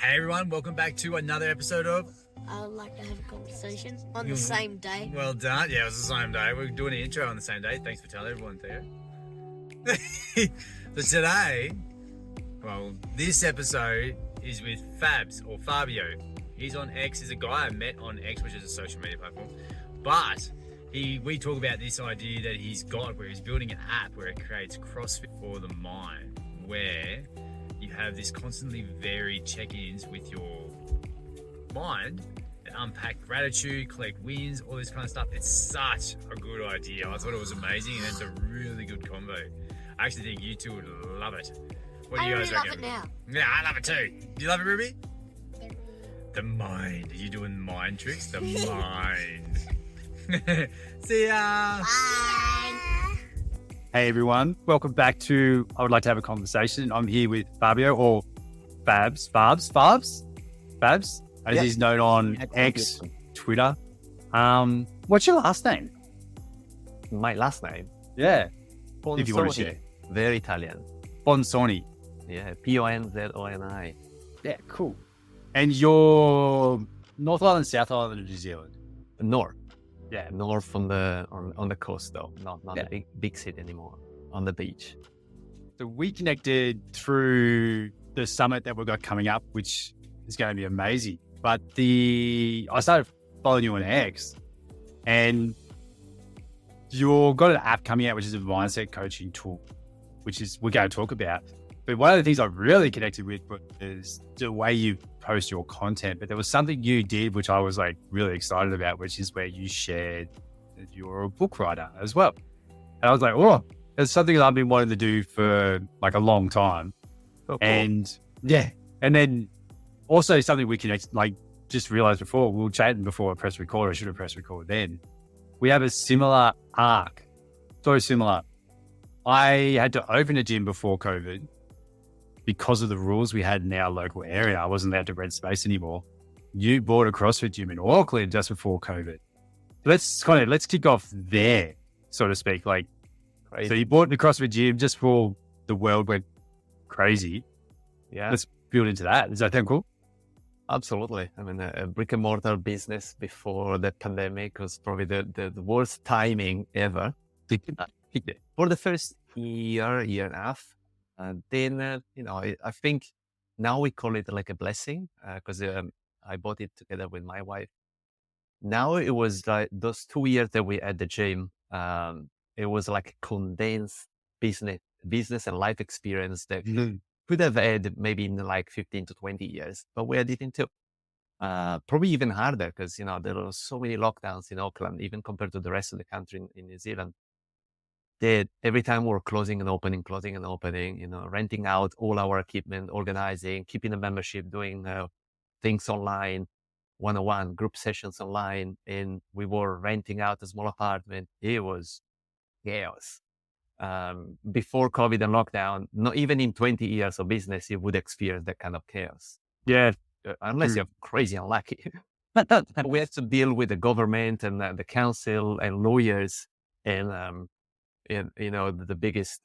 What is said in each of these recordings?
Hey everyone, welcome back to another episode of I would like to have a conversation on the same day. Well Done. Yeah, it was the same day. We're doing an intro on the same day. Thanks for telling everyone, Theo. So today, this episode is with Fabs or Fabio. He's on X. He's a guy I met on X, which is a social media platform. But we talk about this idea that he's got where he's building an app where it creates CrossFit for the mind, where you have this constantly varied check-ins with your mind and unpack gratitude, collect wins, all this kind of stuff. It's such a good idea. I thought it was amazing, and it's a really good combo. I actually think you two would love it. What do you guys reckon? I really love it now. Yeah, I love it too. Do you love it, Ruby? The mind. Are you doing mind tricks? The mind. See ya. Bye. Hey everyone, welcome back to I Would Like to Have a Conversation. I'm here with Fabio or Fabs, as he's known on X, Twitter. What's your last name? My last name? Yeah, Ponzoni. if you want to share. Very Italian. Ponzoni. Yeah, Ponzoni. Yeah, cool. And you're North Island, South Island of New Zealand? North. Yeah. North on the coast though, not Yeah. the big city anymore, on the beach. So we connected through the summit that we've got coming up, which is going to be amazing. But I started following you on X, and you've got an app coming out, which is a mindset coaching tool, which is we're going to talk about. But one of the things I really connected with was the way you post your content. But there was something you did, which I was like really excited about, which is where you shared that you're a book writer as well. And I was like, oh, it's something that I've been wanting to do for like a long time. Oh, cool. And yeah. And then also something we connect, like just realized before, we were chatting before I pressed record. I should have pressed record then. We have a similar arc. So similar. I had to open a gym before COVID because of the rules we had in our local area. I wasn't allowed to rent space anymore. You bought a CrossFit gym in Auckland just before COVID. Let's kick off there, so to speak. Like, Crazy. So you bought the CrossFit gym just before the world went crazy. Yeah, Let's build into that. Does that sound cool? absolutely. I mean, a brick and mortar business before the pandemic was probably the worst timing ever. For the first year and a half. And then, I think now we call it like a blessing because I bought it together with my wife. Now it was like those 2 years that we at the gym. It was like a condensed business and life experience that could have had maybe in like 15 to 20 years, but we had it in two. Probably even harder because, there were so many lockdowns in Auckland, even compared to the rest of the country in New Zealand. That every time we're closing and opening, renting out all our equipment, organizing, keeping a membership, doing things online, one-on-one group sessions online, and we were renting out a small apartment. It was chaos. Before COVID and lockdown, not even in 20 years of business, you would experience that kind of chaos. Yeah. Unless you're crazy unlucky. We had to deal with the government and the council and lawyers and the biggest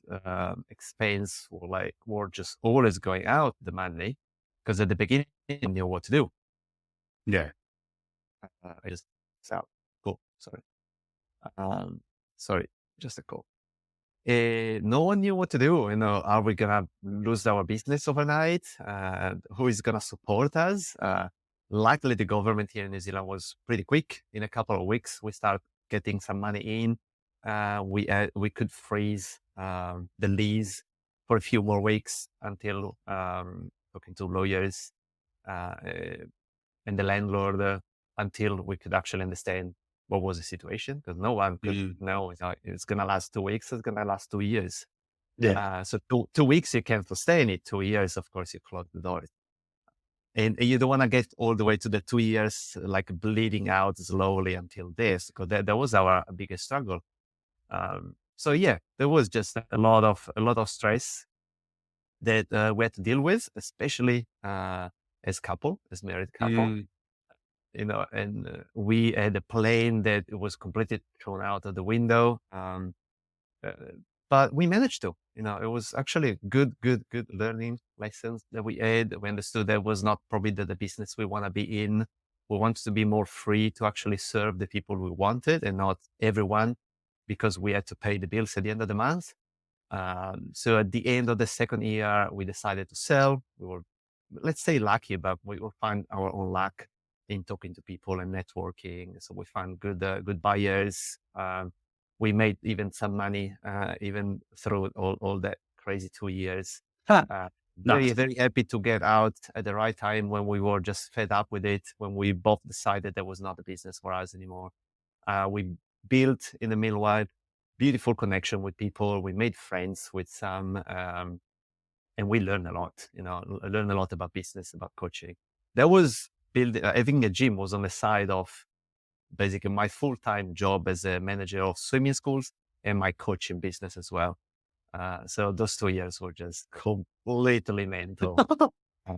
expense were just always going out the money because at the beginning I didn't know what to do. Yeah. I just cool. Sorry, just a call. No one knew what to do. Are we gonna lose our business overnight? Who is gonna support us? Luckily, the government here in New Zealand was pretty quick. In a couple of weeks, we start getting some money in. We could freeze the lease for a few more weeks until talking to lawyers and the landlord until we could actually understand what was the situation, because no one could know it's going to last 2 weeks, it's going to last 2 years. Yeah. So 2 weeks you can sustain it. 2 years, of course, you close the doors. And you don't want to get all the way to the 2 years, like bleeding out slowly until this, because that was our biggest struggle. So yeah, there was just a lot of stress that we had to deal with, especially as married couple. And we had a plane that was completely thrown out of the window. but we managed to. It was actually good learning lessons that we had. We understood that was not probably the business we want to be in. We wanted to be more free to actually serve the people we wanted and not everyone, because we had to pay the bills at the end of the month. So at the end of the second year, we decided to sell. We were, let's say, lucky, but we will find our own luck in talking to people and networking. So we found good buyers. We made even some money, even through all that crazy 2 years. Huh. Very, Nice. very happy to get out at the right time when we were just fed up with it, when we both decided that was not a business for us anymore. We built in the meanwhile beautiful connection with people. We made friends with some, and we learned a lot. I learned a lot about business, about coaching. That was having a gym was on the side of basically my full-time job as a manager of swimming schools and my coaching business as well. So those 2 years were just completely mental.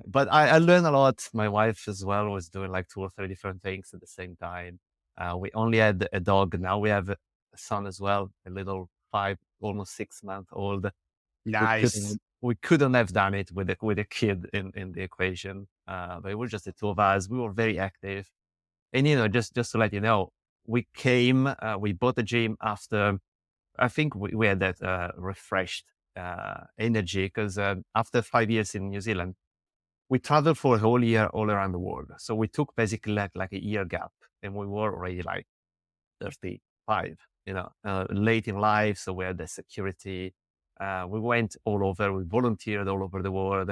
But I learned a lot. My wife as well was doing like 2 or 3 different things at the same time. We only had a dog. Now we have a son as well, a little 5, almost 6 month old. Nice. We couldn't have done it with a kid in the equation. But it was just the two of us. We were very active. And, just to let you know, we bought the gym after, I think we had that refreshed energy, because after 5 years in New Zealand, we traveled for a whole year all around the world. So we took basically like a year gap, and we were already like 35, late in life. So we had the security. We went all over, we volunteered all over the world.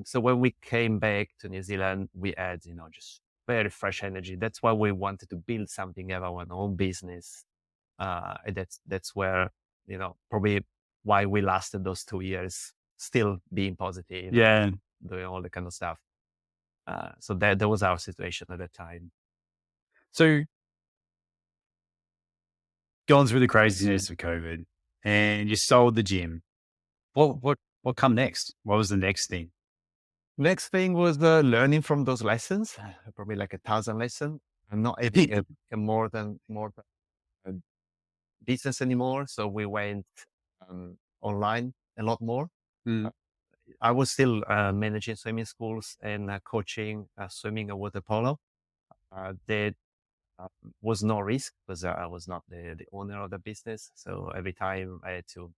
So when we came back to New Zealand, we had, just very fresh energy. That's why we wanted to build something, have our own business. And that's where, probably why we lasted those 2 years, still being positive. Yeah. Doing all the kind of stuff. So that was our situation at that time. So going through the craziness of COVID, and you sold the gym. What come next? What was the next thing? Next thing was learning from those lessons, probably like 1,000 lessons. I'm not having a more than a business anymore. So we went online a lot more. Mm. I was still managing swimming schools and coaching swimming and water polo. That was no risk, because I was not the owner of the business. So every time I had to,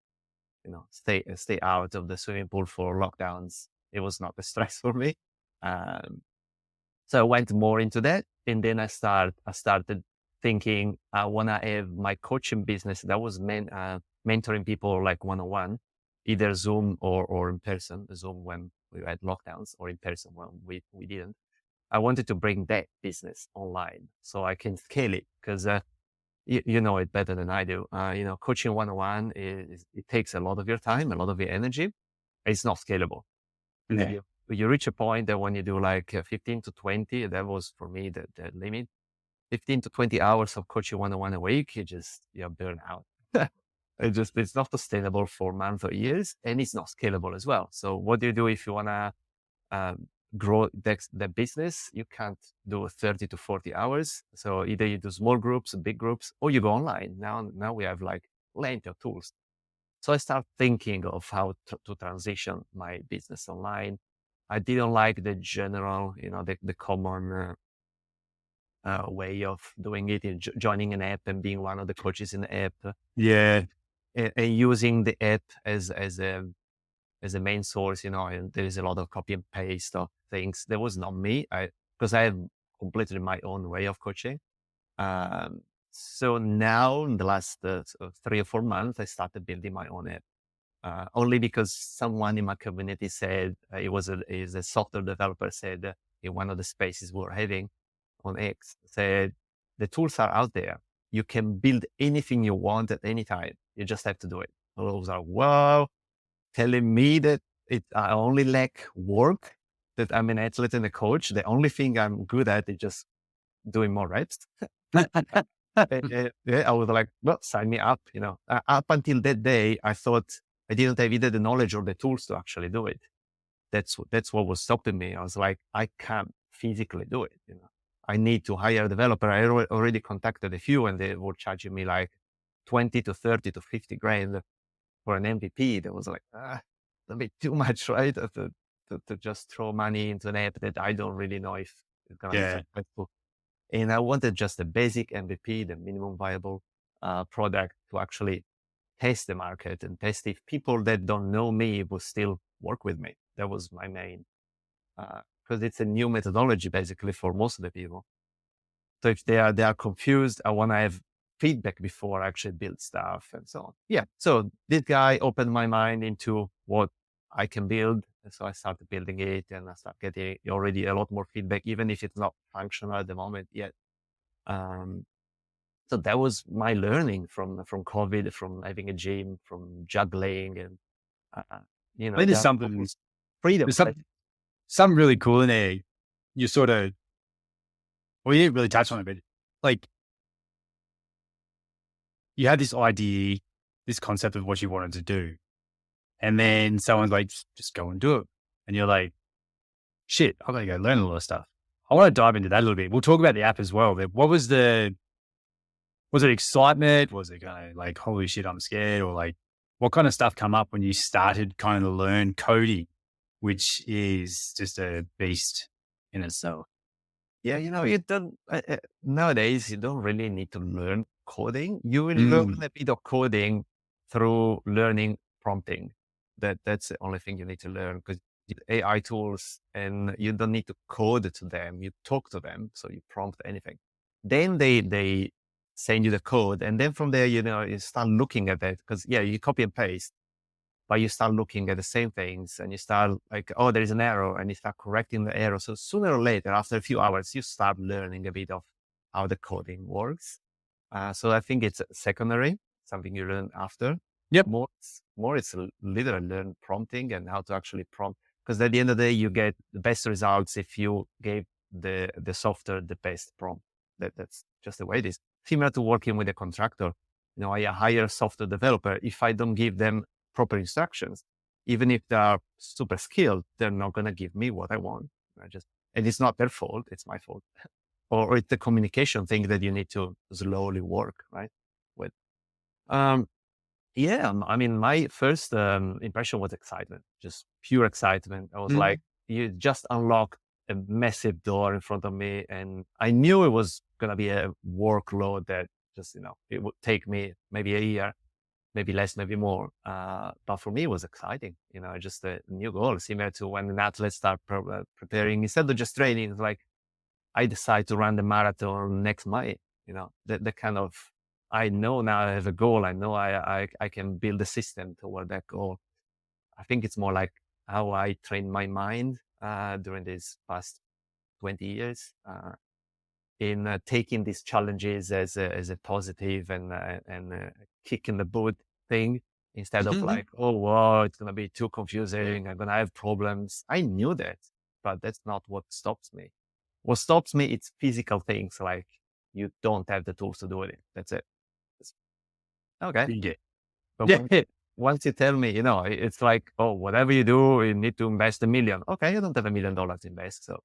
stay out of the swimming pool for lockdowns, it was not a stress for me. So I went more into that, and then I started thinking I want to have my coaching business that was mentoring people like one-on-one, either Zoom or in person. Zoom when we had lockdowns, or in person when we didn't. I wanted to bring that business online so I can scale it, because you know it better than I do. Coaching one-on-one it takes a lot of your time, a lot of your energy. It's not scalable. Yeah. You reach a point that when you do like 15 to 20, that was for me the limit. 15 to 20 hours of coaching one-on-one a week, you're burn out. It's not sustainable for months or years, and it's not scalable as well. So what do you do if you want to grow the business? You can't do 30 to 40 hours. So either you do small groups, big groups, or you go online. Now we have like plenty of tools. So I start thinking of how to transition my business online. I didn't like the general, the common way of doing it, joining an app and being one of the coaches in the app. Yeah. And using the app as a main source, and there is a lot of copy and paste of things. That was not me, because I have completely my own way of coaching. So now in the last 3 or 4 months, I started building my own app. Only because someone in my community said, is a software developer said in one of the spaces we're having on X, said, the tools are out there. You can build anything you want at any time. You just have to do it. I was like, wow, telling me that I only lack work, that I'm an athlete and a coach. The only thing I'm good at is just doing more reps. Yeah, I was like, well, sign me up. Up until that day, I thought I didn't have either the knowledge or the tools to actually do it. That's what was stopping me. I was like, I can't physically do it. I need to hire a developer. I already contacted a few, and they were charging me like 20 to 30 to 50 grand for an MVP, that was like, a bit too much, right? To just throw money into an app that I don't really know if it's going to be successful. And I wanted just a basic MVP, the minimum viable product, to actually test the market and test if people that don't know me will still work with me. That was my main, because it's a new methodology basically for most of the people. So if they are confused, I want to have feedback before I actually build stuff and so on. Yeah. So this guy opened my mind into what I can build. And so I started building it, and I started getting already a lot more feedback, even if it's not functional at the moment yet. So that was my learning from COVID, from having a gym, from juggling, and I think there's something, freedom. there's something really cool in there. You sort of, well, you didn't really touch on it, but like you had this idea, this concept of what you wanted to do. And then someone's like, just go and do it. And you're like, shit, I'm going to go learn a lot of stuff. I want to dive into that a little bit. We'll talk about the app as well. But what was it excitement? Was it kind of like, holy shit, I'm scared? Or like, what kind of stuff come up when you started kind of to learn coding, which is just a beast in itself? Yeah, you don't, nowadays, you don't really need to learn coding. You will learn a bit of coding through learning prompting. That's the only thing you need to learn, because AI tools, and you don't need to code to them. You talk to them. So you prompt anything. Then they send you the code. And then from there, you start looking at that, because you copy and paste, but you start looking at the same things, and you start like, oh, there is an error, and you start correcting the error. So sooner or later, after a few hours, you start learning a bit of how the coding works. So I think it's secondary, something you learn after. Yep. More it's literally learn prompting and how to actually prompt. Because at the end of the day, you get the best results if you gave the software the best prompt. That's just the way it is. Similar to working with a contractor. I hire a software developer. If I don't give them proper instructions, even if they are super skilled, they're not going to give me what I want. And it's not their fault. It's my fault. or it's the communication thing that you need to slowly work, right? With, I mean, my first impression was excitement, just pure excitement. I was like, you just unlock a massive door in front of me. And I knew it was going to be a workload that just, it would take me maybe a year, maybe less, maybe more. But for me, it was exciting, just a new goal, similar to when an athlete start preparing, instead of just training, it's like, I decide to run the marathon next May, the kind of, I know now I have a goal. I know I can build a system toward that goal. I think it's more like how I trained my mind during these past 20 years in taking these challenges as a positive and a kick in the boot thing, instead of like, oh, wow, it's going to be too confusing. I'm going to have problems. I knew that, but that's not what stops me. What stops me, it's physical things, like you don't have the tools to do it. That's it. Okay. Yeah. But once you tell me, it's like, oh, whatever you do, you need to invest $1 million. Okay, you don't have $1 million to invest. So,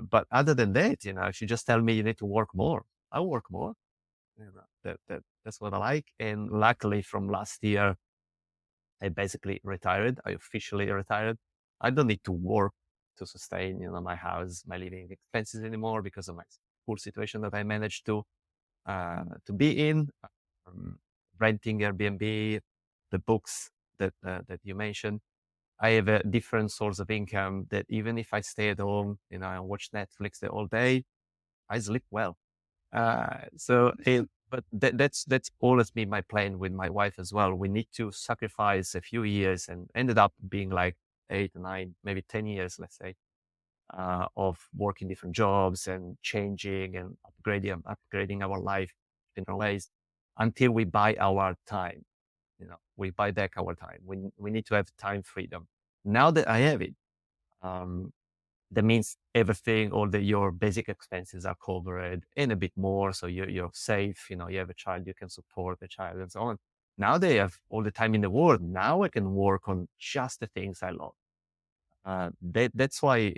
but other than that, if you just tell me you need to work more, I'll work more. That's what I like. And luckily from last year, I basically retired. I officially retired. I don't need to work to sustain, my house, my living expenses anymore, because of my poor situation that I managed to be in. Renting Airbnb, the books that you mentioned. I have a different source of income that even if I stay at home, I watch Netflix the whole day, I sleep well. But that's always been my plan with my wife as well. We need to sacrifice a few years, and ended up being like 8, 9, maybe 10 years, let's say, of working different jobs and changing and upgrading our life in different ways, until we buy our time. We buy back our time. We need to have time freedom. Now that I have it, that means everything, your basic expenses are covered and a bit more. So you're safe. You have a child, you can support the child and so on. Now they have all the time in the world. Now I can work on just the things I love. That's why,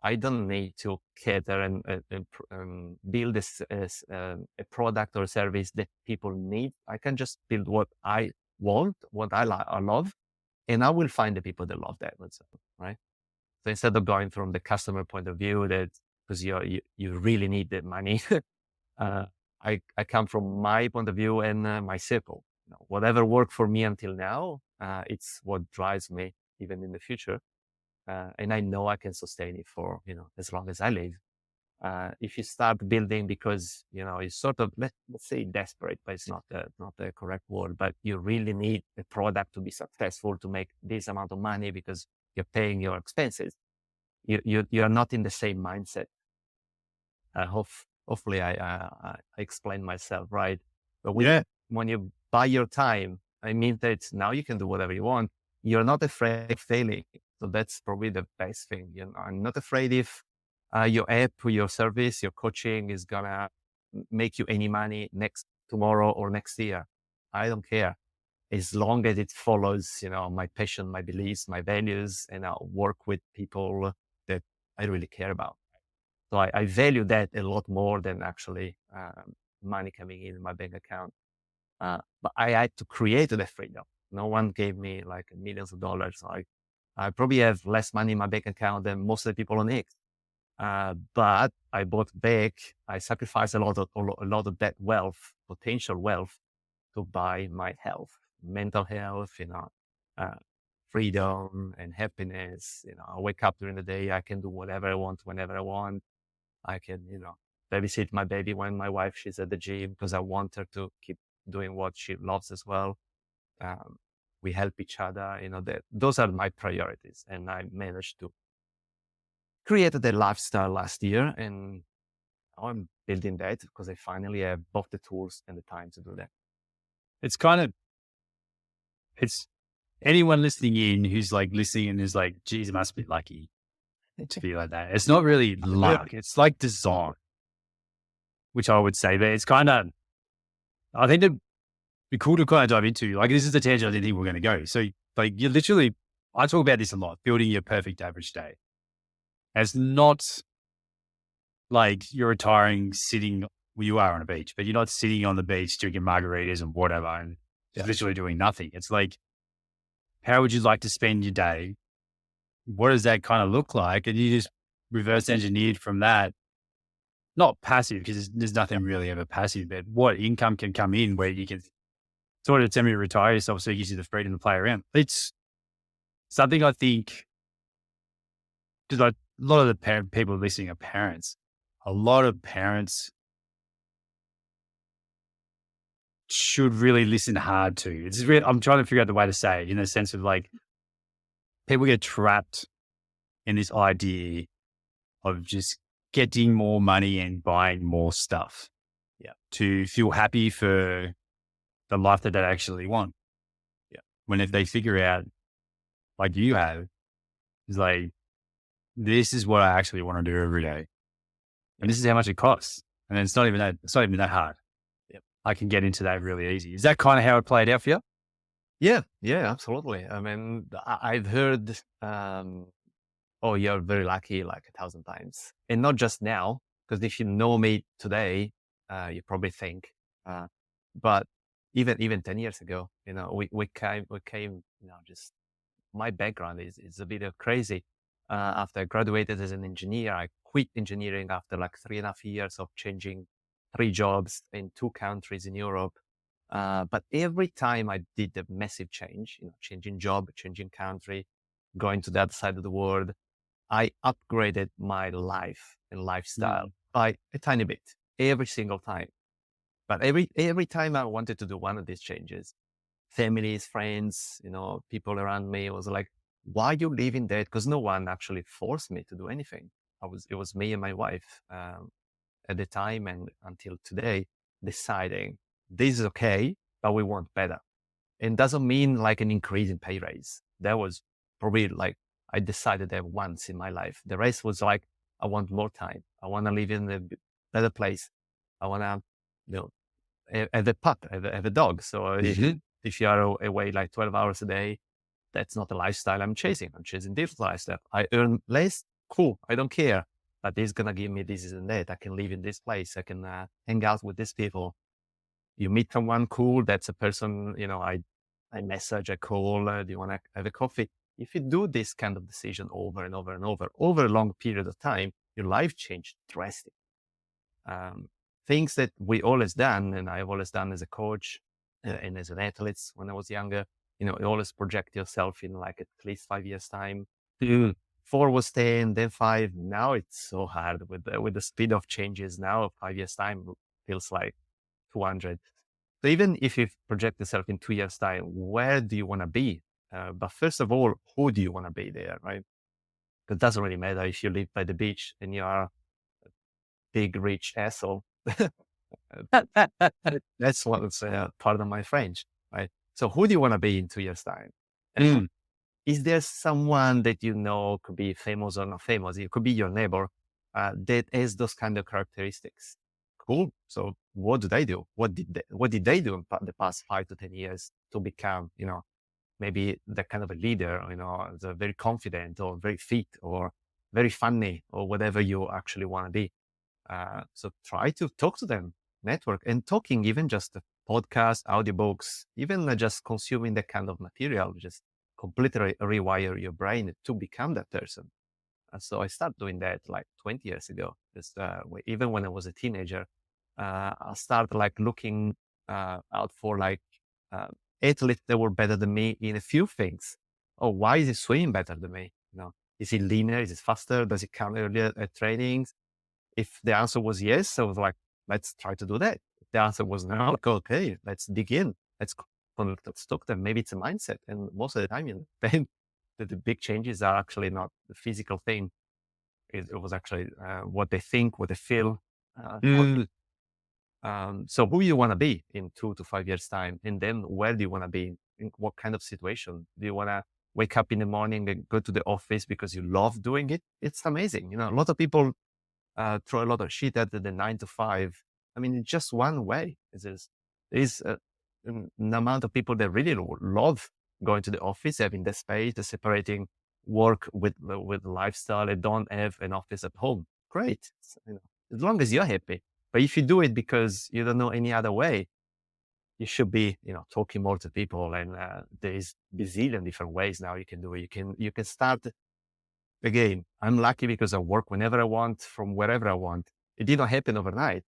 I don't need to cater and build a product or service that people need. I can just build what I want, what I love, and I will find the people that love that, right? So instead of going from the customer point of view, that because you really need the money, uh, I come from my point of view and my circle. Whatever worked for me until now, it's what drives me even in the future, and I know I can sustain it for as long as I live. If you start building because you sort of let's say desperate, but it's not the correct word, but you really need a product to be successful to make this amount of money because you're paying your expenses. You are not in the same mindset. Hopefully I explained myself right. But when you buy your time, I mean that now you can do whatever you want. You're not afraid of failing. So that's probably the best thing. I'm not afraid if your app, your service, your coaching is gonna make you any money tomorrow or next year. I don't care. As long as it follows, my passion, my beliefs, my values, and I'll work with people that I really care about. So I value that a lot more than actually money coming in my bank account. But I had to create that freedom. No one gave me like millions of dollars. I probably have less money in my bank account than most of the people on X. But I bought back. I sacrificed a lot of that wealth, potential wealth, to buy my health, mental health, freedom and happiness. I wake up during the day. I can do whatever I want, whenever I want. I can, babysit my baby when my wife, she's at the gym because I want her to keep doing what she loves as well. We help each other, those are my priorities. And I managed to create that lifestyle last year. And now I'm building that because I finally have both the tools and the time to do that. It's anyone listening in who's like listening and is like, geez, I must be lucky to be like that. It's not really luck. It's like design, which I would say, but it's I think it'd be cool to kind of dive into, like, this is the tangent I didn't think we were going to go. So like you literally, I talk about this a lot, building your perfect average day. It's not like you're retiring, sitting, well, you are on a beach, but you're not sitting on the beach drinking margaritas and whatever and literally doing nothing. It's like, how would you like to spend your day? What does that kind of look like? And you just reverse engineered from that, not passive, because there's nothing really ever passive, but what income can come in where you can sort of semi-retire yourself so it gives you the freedom to play around. It's something I think, because a lot of the people listening are parents. A lot of parents should really listen hard to. It's really, I'm trying to figure out the way to say it, in the sense of like, people get trapped in this idea of just getting more money and buying more stuff to feel happy for the life that they actually want. When if they figure out, like you have, it's like, this is what I actually want to do every day. And this is how much it costs. And it's not even that hard. I can get into that really easy. Is that kind of how it played out for you? Yeah, absolutely. I mean, I've heard, oh, you're very lucky like 1,000 times. And not just now, because if you know me today, you probably think, but even 10 years ago, we came, just my background is a bit of crazy. After I graduated as an engineer, I quit engineering after like 3.5 years of changing 3 jobs in 2 countries in Europe. But every time I did a massive change, changing job, changing country, going to the other side of the world, I upgraded my life and lifestyle by a tiny bit every single time. But every time I wanted to do one of these changes, families, friends, people around me was like, why are you leaving that? Because no one actually forced me to do anything. It was me and my wife at the time and until today deciding this is okay, but we want better. And doesn't mean like an increase in pay raise. That was probably like, I decided that once in my life. The rest was like, I want more time. I want to live in a better place. I want to, have a pup, have a dog. So if you are away like 12 hours a day, that's not the lifestyle I'm chasing. I'm chasing different lifestyle. I earn less. Cool. I don't care. But this is going to give me this and that. I can live in this place. I can hang out with these people. You meet someone cool. That's a person, I I message, I call, do you want to have a coffee? If you do this kind of decision over and over and over a long period of time, your life changed drastically. Things that we always done, and I've always done as a coach and as an athlete when I was younger, you always project yourself in like at least 5 years time. 4 was 10, then 5. Now it's so hard with the speed of changes. Now 5 years time feels like 200. So even if you project yourself in 2 years time, where do you want to be? But first of all, who do you want to be there, right? Because it doesn't really matter if you live by the beach and you are a big, rich asshole. That's what's part of my French, right? So who do you want to be in 2 years time? And is there someone that could be famous or not famous? It could be your neighbor that has those kind of characteristics. Cool. So what do they do? What did they do in the past 5 to 10 years to become, maybe that kind of a leader, they're very confident or very fit or very funny or whatever you actually want to be. So try to talk to them, network, and talking, even just podcasts, audiobooks, even just consuming that kind of material, just completely rewire your brain to become that person. So I started doing that like 20 years ago. Just even when I was a teenager, I started like looking out for like athletes that were better than me in a few things. Oh, why is he swimming better than me? Is he leaner? Is he faster? Does he come earlier at trainings? If the answer was yes, I was like, let's try to do that. If the answer was no, like, okay, let's dig in. Let's talk to them. Maybe it's a mindset. And most of the time, then the big changes are actually not the physical thing. It was actually what they think, what they feel. So who you want to be in 2 to 5 years time? And then where do you want to be? In what kind of situation? Do you want to wake up in the morning and go to the office because you love doing it? It's amazing. A lot of people throw a lot of shit at the 9 to 5. I mean, it's just one way. There's an amount of people that really love going to the office, having the space, the separating work with lifestyle. They don't have an office at home. Great. As long as you're happy. But if you do it because you don't know any other way, you should be, talking more to people. And there is bazillion different ways now you can do it. You can start. Again, I'm lucky because I work whenever I want, from wherever I want. It didn't happen overnight.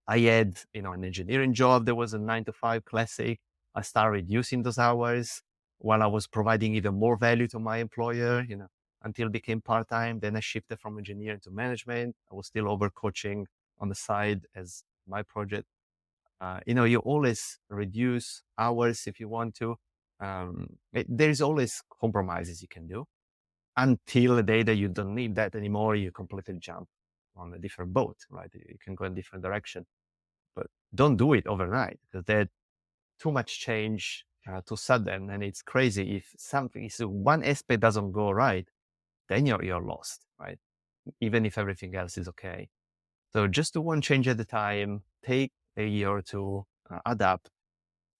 I had, an engineering job that was a 9 to 5 classic. I started reducing those hours while I was providing even more value to my employer, until it became part-time. Then I shifted from engineering to management. I was still over coaching on the side as my project. You always reduce hours if you want to. There's always compromises you can do. Until the day that you don't need that anymore, you completely jump on a different boat, right? You can go in a different direction, but don't do it overnight because there's too much change too sudden, and it's crazy. If one aspect doesn't go right, then you're lost, right? Even if everything else is okay. So just do one change at a time. Take a year or two, adapt,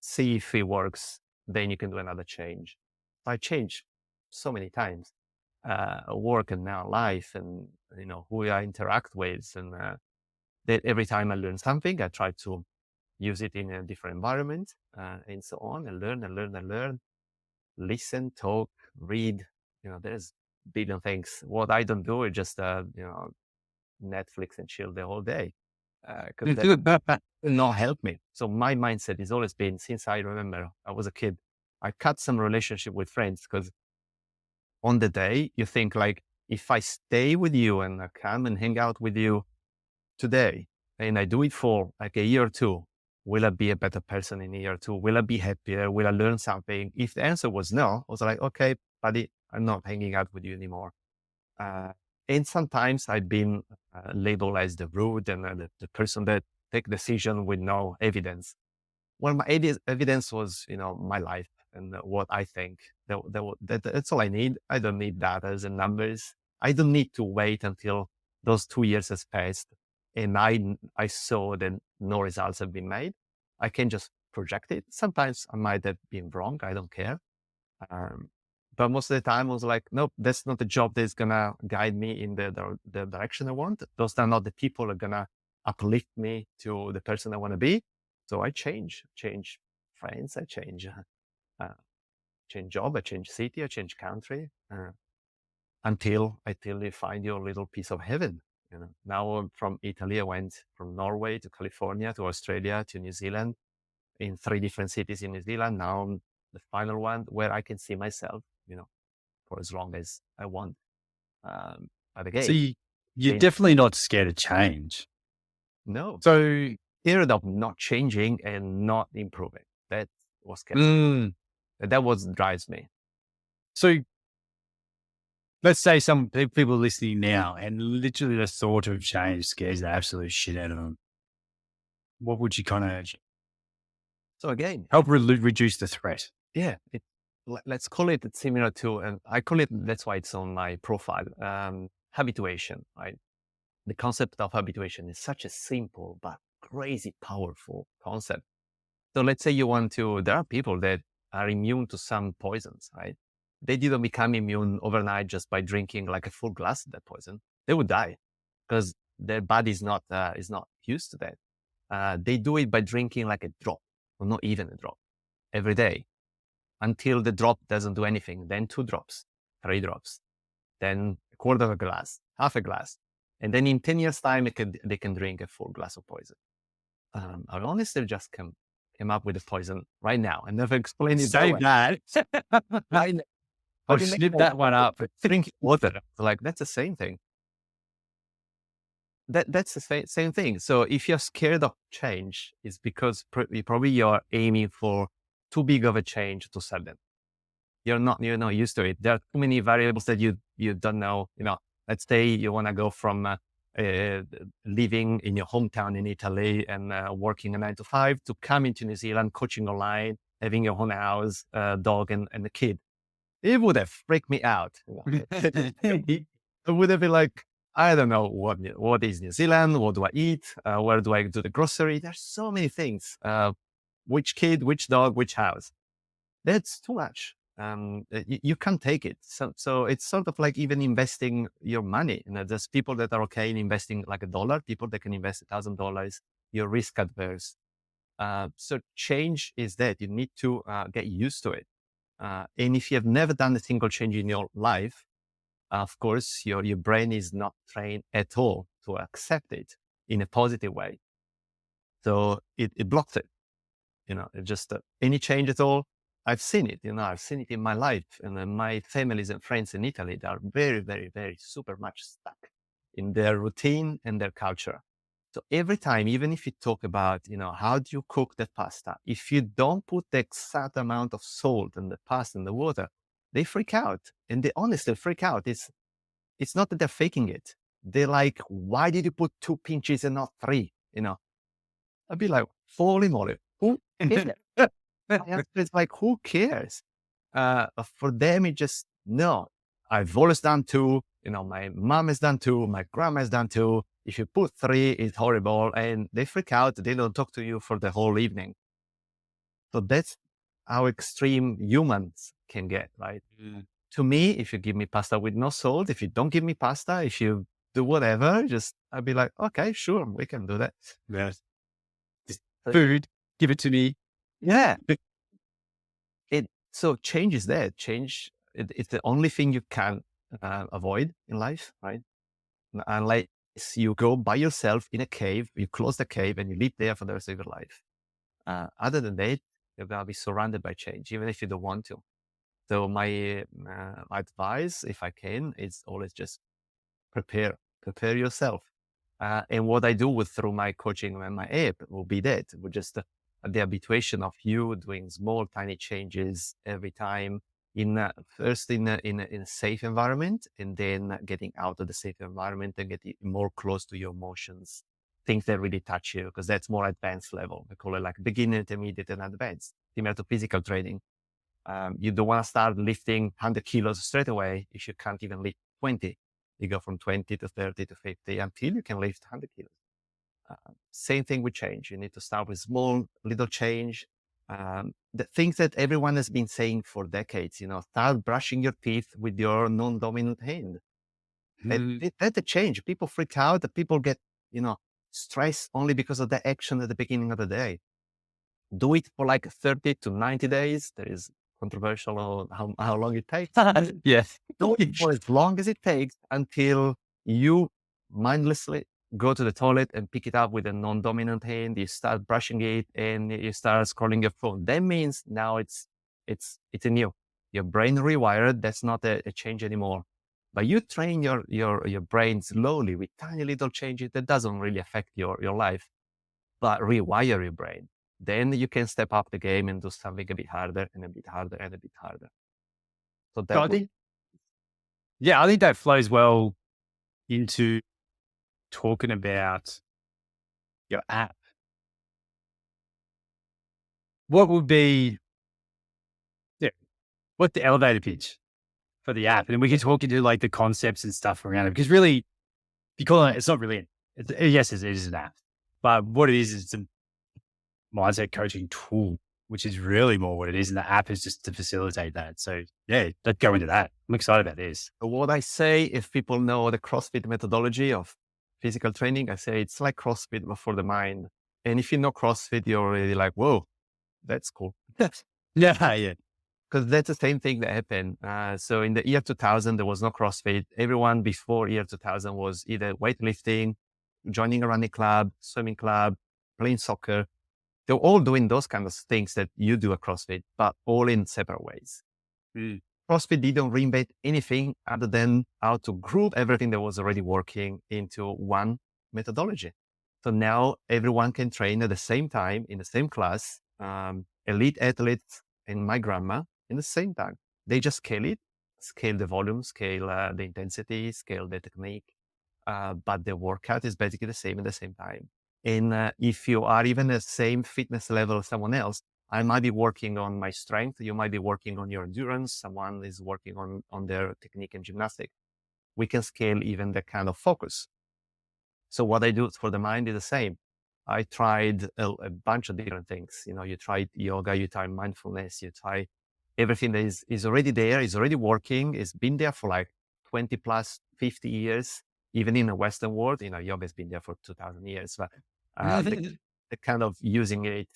see if it works. Then you can do another change. I changed so many times. Work and now life, and who I interact with, and that every time I learn something, I try to use it in a different environment, and so on, and learn, listen, talk, read. There's billion things. What I don't do is just Netflix and chill the whole day, because that will not help me. So my mindset has always been, since I remember I was a kid, I cut some relationship with friends because on the day, you think like, if I stay with you and I come and hang out with you today, and I do it for like a year or two, will I be a better person in a year or two? Will I be happier? Will I learn something? If the answer was no, I was like, okay, buddy, I'm not hanging out with you anymore. And sometimes I've been labeled as the rude and the person that take decision with no evidence. Well, my evidence was, my life and what I think. That's all I need. I don't need data and numbers. I don't need to wait until those 2 years has passed and I saw that no results have been made. I can just project it. Sometimes I might have been wrong. I don't care. But most of the time I was like, nope, that's not the job that's going to guide me in the direction I want. Those are not the people that are going to uplift me to the person I want to be. So I change friends. I change change job, I change city, I change country, until you find your little piece of heaven. Now from Italy, I went from Norway to California to Australia to New Zealand, in 3 different cities in New Zealand. Now I'm the final one where I can see myself, for as long as I want. But again, So you're change- definitely not scared of change. no. So Period of not changing and not improving. That was scary. That was drives me. So let's say some people listening now and literally the thought of change scares the absolute shit out of them. What would you kind of So again, help reduce the threat? yeah, let's call it similar to, and I call it, that's why it's on my profile, habituation, right? The concept of habituation is such a simple but crazy powerful concept. So let's say there are people that are immune to some poisons, right? They didn't become immune overnight just by drinking like a full glass of that poison. They would die because their body is not used to that. They do it by drinking like a drop, or not even a drop, every day, until the drop doesn't do anything. Then 2 drops, 3 drops, then a quarter of a glass, half a glass. And then in 10 years' time, they can drink a full glass of poison. I honestly just came up with the poison right now. I never explained it. Save that. Right now. I'll snip that one up. Drink water. Like, that's the same thing. That's the same thing. So if you're scared of change, it's because probably you're aiming for too big of a change to sudden. You're not used to it. There are too many variables that you don't know. Let's say you want to go from living in your hometown in Italy and working a 9 to 5 to coming to New Zealand, coaching online, having your own house, dog and a kid. It would have freaked me out. It would have been like, I don't know what is New Zealand, what do I eat, where do I do the grocery? There's so many things. Which kid, which dog, which house. That's too much. You can't take it. So it's sort of like even investing your money. There's people that are okay in investing like $1, people that can invest $1,000. You're risk adverse. So change is that you need to get used to it. And if you have never done a single change in your life, of course, your brain is not trained at all to accept it in a positive way. So it blocks it. It just any change at all. I've seen it, I've seen it in my life, and my families and friends in Italy, they are very, very, very super much stuck in their routine and their culture. So every time, even if you talk about, how do you cook the pasta? If you don't put the exact amount of salt in the pasta and the water, they freak out, and they honestly freak out. It's not that they're faking it. They're like, why did you put 2 pinches and not 3? I'd be like, holy moly, who cares? It's like, who cares? For them, it just, no, I've always done 2. My mom has done 2. My grandma has done 2. If you put 3, it's horrible. And they freak out. They don't talk to you for the whole evening. So that's how extreme humans can get, right? To me, if you give me pasta with no salt, if you don't give me pasta, if you do whatever, I'd be like, okay, sure, we can do that. Yes. Food, give it to me. Yeah. So change is there. Change, it's the only thing you can avoid in life, right? Unless you go by yourself in a cave, you close the cave and you live there for the rest of your life. Other than that, you're going to be surrounded by change, even if you don't want to. So my advice, if I can, is always just prepare yourself. And what I do through my coaching and my app will be that. We're just the habituation of you doing small, tiny changes every time first in a safe environment, and then getting out of the safe environment and getting more close to your emotions, things that really touch you, because that's more advanced level. We call it like beginner, intermediate, and advanced, similar to physical training. You don't want to start lifting 100 kilos straight away if you can't even lift 20. You go from 20 to 30 to 50 until you can lift 100 kilos. Same thing with change. You need to start with small, little change. The things that everyone has been saying for decades, start brushing your teeth with your non-dominant hand. That's a change. People freak out. People get, stressed only because of the action at the beginning of the day. Do it for like 30 to 90 days. There is controversial on how long it takes. Yes. Do it for as long as it takes until you mindlessly go to the toilet and pick it up with a non-dominant hand. You start brushing it and you start scrolling your phone. That means now it's in you. Your brain rewired. That's not a change anymore. But you train your brain slowly with tiny little changes that doesn't really affect your life, but rewire your brain. Then you can step up the game and do something a bit harder and a bit harder and a bit harder. So So I think, I think that flows well into talking about your app. What would be, what's the elevator pitch for the app? And we can talk into like the concepts and stuff around it, because really, because it's not really, yes, it is an app, but what it is it's a mindset coaching tool, which is really more what it is. And the app is just to facilitate that. So yeah, let's go into that. I'm excited about this. what I say, if people know the CrossFit methodology of physical training, I say it's like CrossFit, but for the mind. And if you know CrossFit, you're already like, whoa, that's cool. Yeah. Because that's the same thing that happened. So in the year 2000, there was no CrossFit. Everyone before year 2000 was either weightlifting, joining a running club, swimming club, playing soccer. They're all doing those kind of things that you do at CrossFit, but all in separate ways. CrossFit didn't reinvent anything other than how to group everything that was already working into one methodology. So now everyone can train at the same time in the same class, elite athletes and my grandma in the same time. They just scale it, scale the volume, scale the intensity, scale the technique, but the workout is basically the same at the same time. And if you are even the same fitness level as someone else, I might be working on my strength. You might be working on your endurance. Someone is working on their technique and gymnastics. We can scale even the kind of focus. So what I do for the mind is the same. I tried a bunch of different things. You tried yoga, you tried mindfulness, you try everything that is already there, is already working, it's been there for like 20 plus 50 years, even in the Western world. Yoga has been there for 2000 years, but the kind of using it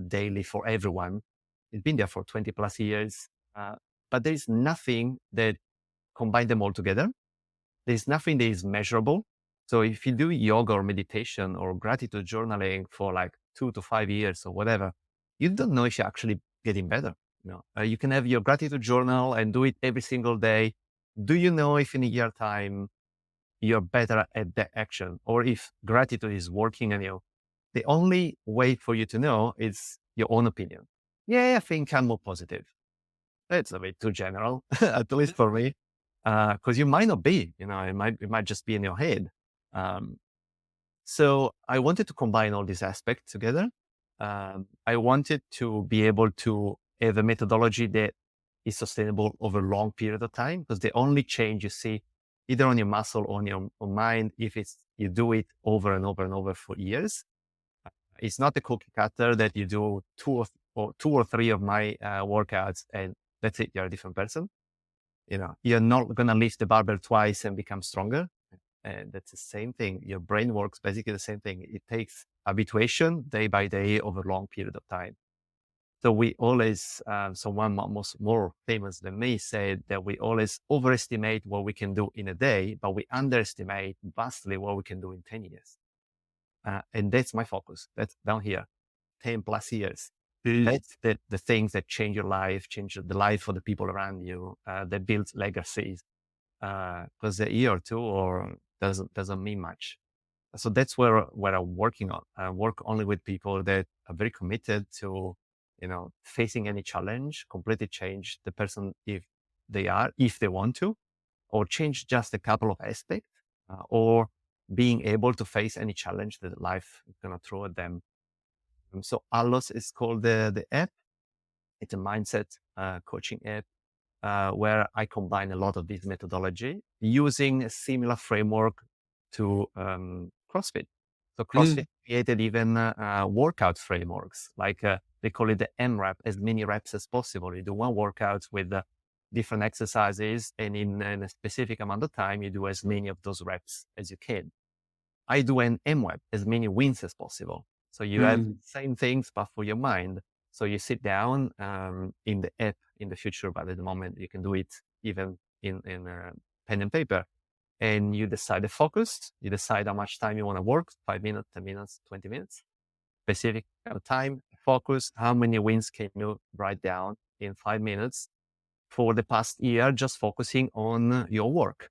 daily for everyone, it's been there for 20 plus years. But there's nothing that combine them all together. There's nothing that is measurable. So if you do yoga or meditation or gratitude journaling for like 2 to 5 years or whatever, you don't know if you're actually getting better. You can have your gratitude journal and do it every single day. Do you know if in a year time you're better at that action, or if gratitude is working on you? The only way for you to know is your own opinion. Yeah, I think I'm more positive. That's a bit too general, at least for me, because you might not be. It might just be in your head. So I wanted to combine all these aspects together. I wanted to be able to have a methodology that is sustainable over a long period of time, because the only change you see either on your muscle or on your mind, if you do it over and over and over for years. It's not a cookie cutter that you do two or three of my workouts and that's it, you're a different person. You're not going to lift the barbell twice and become stronger. And that's the same thing. Your brain works basically the same thing. It takes habituation day by day over a long period of time. So we always, someone more famous than me said that we always overestimate what we can do in a day, but we underestimate vastly what we can do in 10 years. And that's my focus. That's down here, 10 plus years. That's the things that change your life, change the life of the people around you, that builds legacies. Because a year or two or doesn't mean much. So that's where I'm working on. I work only with people that are very committed to, facing any challenge, completely change the person if they want to, or change just a couple of aspects, or being able to face any challenge that life is going to throw at them. So Allos is called the app. It's a mindset coaching app. Where I combine a lot of this methodology using a similar framework to CrossFit. So CrossFit created even workout frameworks, like they call it the MRAP, as many reps as possible. You do one workout with different exercises, and in a specific amount of time, you do as many of those reps as you can. I do an MWAP, as many wins as possible. So you have the same things, but for your mind. So you sit down in the app in the future, but at the moment you can do it even in pen and paper. And you decide the focus. You decide how much time you want to work, 5 minutes, 10 minutes, 20 minutes. Specific time, focus, how many wins can you write down in 5 minutes for the past year, just focusing on your work.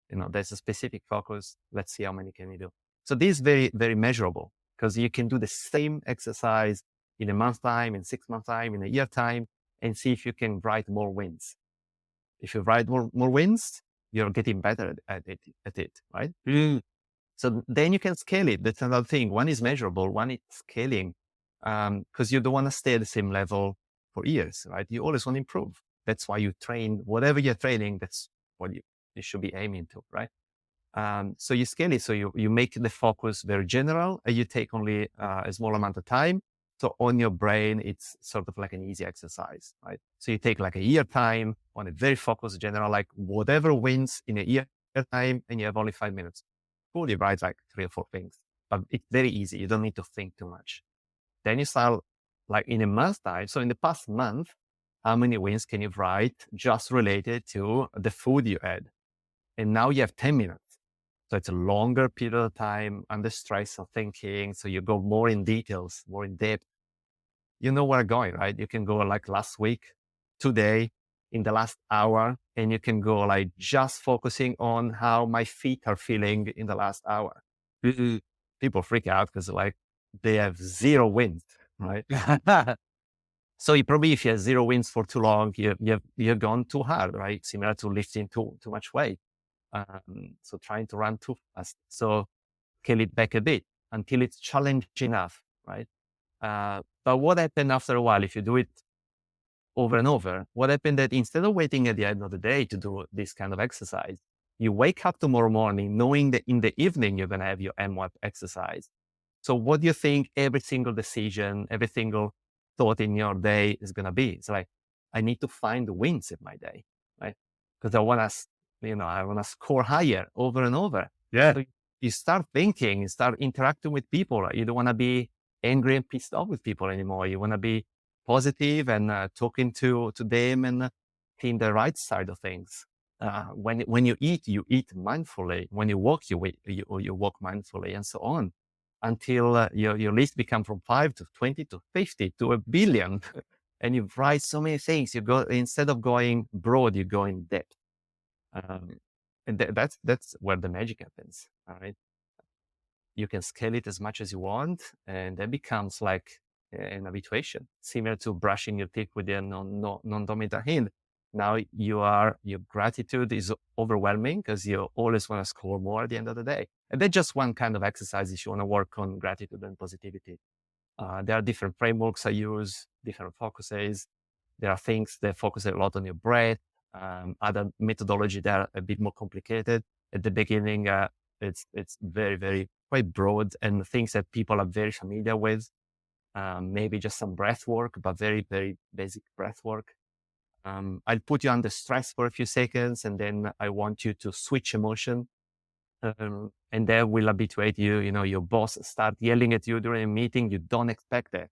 There's a specific focus. Let's see how many can you do. So this is very, very measurable because you can do the same exercise in a month time, in 6 months time, in a year time, and see if you can write more wins. If you write more wins, you're getting better at it, right? So then you can scale it. That's another thing. One is measurable, one is scaling, because you don't want to stay at the same level for years, right? You always want to improve. That's why you train, whatever you're training, that's what you should be aiming to, right? So you scale it. So you make the focus very general and you take only a small amount of time. So on your brain, it's sort of like an easy exercise, right? So you take like a year time on a very focused general, like whatever wins in a year time, and you have only 5 minutes. Cool, you write like 3 or 4 things, but it's very easy. You don't need to think too much. Then you start like in a month time. So in the past month, how many wins can you write just related to the food you had? And now you have 10 minutes. So it's a longer period of time under stress of thinking. So you go more in details, more in depth. You know where I'm going, right? You can go like last week, today, in the last hour, and you can go like just focusing on how my feet are feeling in the last hour. People freak out because like they have 0 wins, right? So you probably, if you have 0 wins for too long, you've gone too hard, right? Similar to lifting too much weight. So trying to run too fast. So scale it back a bit until it's challenging enough, right? But what happened after a while, if you do it over and over, what happened that instead of waiting at the end of the day to do this kind of exercise, you wake up tomorrow morning knowing that in the evening you're going to have your MWAP exercise. So what do you think every single decision, every single thought in your day is going to be? It's like, I need to find the wins in my day, right? Because I want to score higher over and over. Yeah. So you start thinking, you start interacting with people. You don't want to be angry and pissed off with people anymore. You want to be positive and talking to them and in the right side of things. When you eat mindfully. When you walk, you walk mindfully, and so on, until your list become from 5 to 20 to 50 to 1 billion, and you write so many things. You go, instead of going broad, you go in depth, and that's where the magic happens. All right, you can scale it as much as you want, and that becomes like an habituation, similar to brushing your teeth with a non-dominant hand. Now your gratitude is overwhelming because you always want to score more at the end of the day. And that's just one kind of exercise if you want to work on gratitude and positivity. There are different frameworks I use, different focuses. There are things that focus a lot on your breath. Other methodology that are a bit more complicated. At the beginning, it's very, very quite broad and things that people are very familiar with. Maybe just some breath work, but very, very basic breath work. I'll put you under stress for a few seconds, and then I want you to switch emotion. And that will habituate you. Your boss start yelling at you during a meeting. You don't expect that.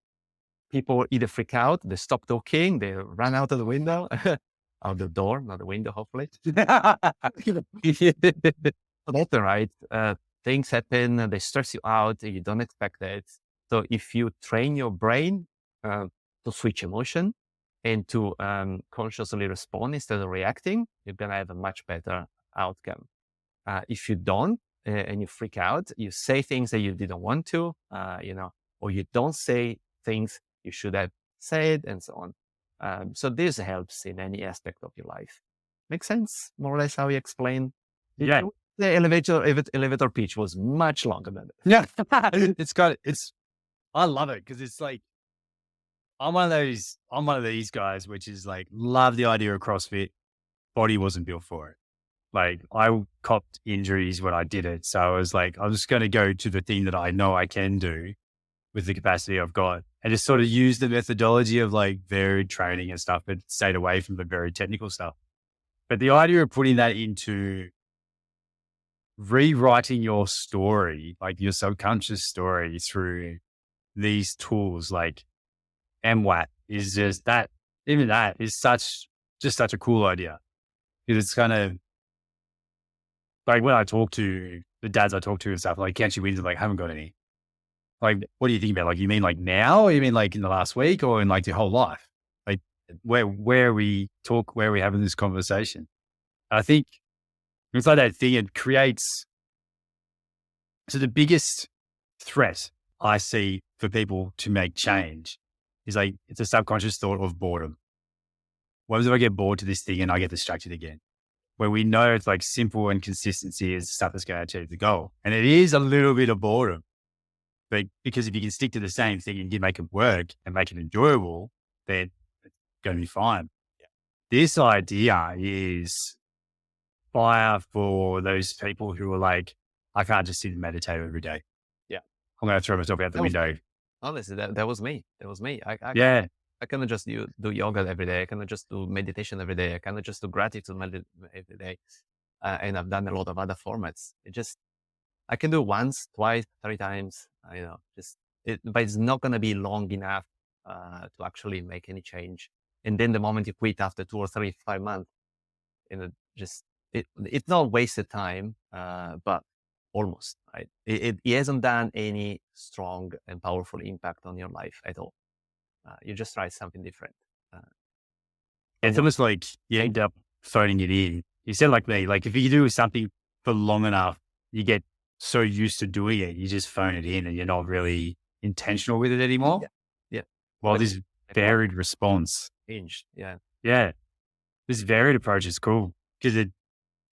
People either freak out, they stop talking, they run out of the window, out the door, not the window, hopefully. That's right. Things happen, they stress you out, you don't expect that. So if you train your brain to switch emotion and to consciously respond instead of reacting, you're going to have a much better outcome. If you don't and you freak out, you say things that you didn't want to, or you don't say things you should have said, and so on. So this helps in any aspect of your life. Make sense? More or less how you explain? Yeah. The elevator pitch was much longer than that. Yeah. I love it because it's like, I'm one of these guys, which is like, love the idea of CrossFit. Body wasn't built for it. Like, I copped injuries when I did it. So I was like, I'm just going to go to the thing that I know I can do with the capacity I've got, and just sort of use the methodology of like varied training and stuff, but stayed away from the very technical stuff. But the idea of putting that into rewriting your story, like your subconscious story through these tools, like, MWAT is just that, even that is such a cool idea. Because it's kind of like when I talk to the dads I talk to and stuff, like, can't you wins? Like, haven't got any. Like, what do you think about? Like, you mean like now? Or you mean like in the last week or in like your whole life? Like, where we having this conversation. I think it's like that thing. It creates. So the biggest threat I see for people to make change is like, it's a subconscious thought of boredom. What if I get bored to this thing and I get distracted again? Where we know it's like simple and consistency is stuff that's going to achieve the goal. And it is a little bit of boredom. But because if you can stick to the same thing and you make it work and make it enjoyable, then it's going to be fine. Yeah. This idea is fire for those people who are like, I can't just sit and meditate every day. Yeah. I'm going to throw myself out the window. Honestly, that was me. Yeah. I cannot just do yoga every day. I cannot just do meditation every day. I cannot just do gratitude every day. And I've done a lot of other formats. I can do once, twice, 3 times, but it's not going to be long enough to actually make any change. And then the moment you quit after 2 or 3, 5 months, it's not wasted time, but almost, right? It hasn't done any strong and powerful impact on your life at all. You just try something different. It's almost like you end up phoning it in. You said like me, like if you do something for long enough, you get so used to doing it, you just phone it in and you're not really intentional with it anymore. Yeah. Well, this varied response. Changed. Yeah. Yeah. This varied approach is cool because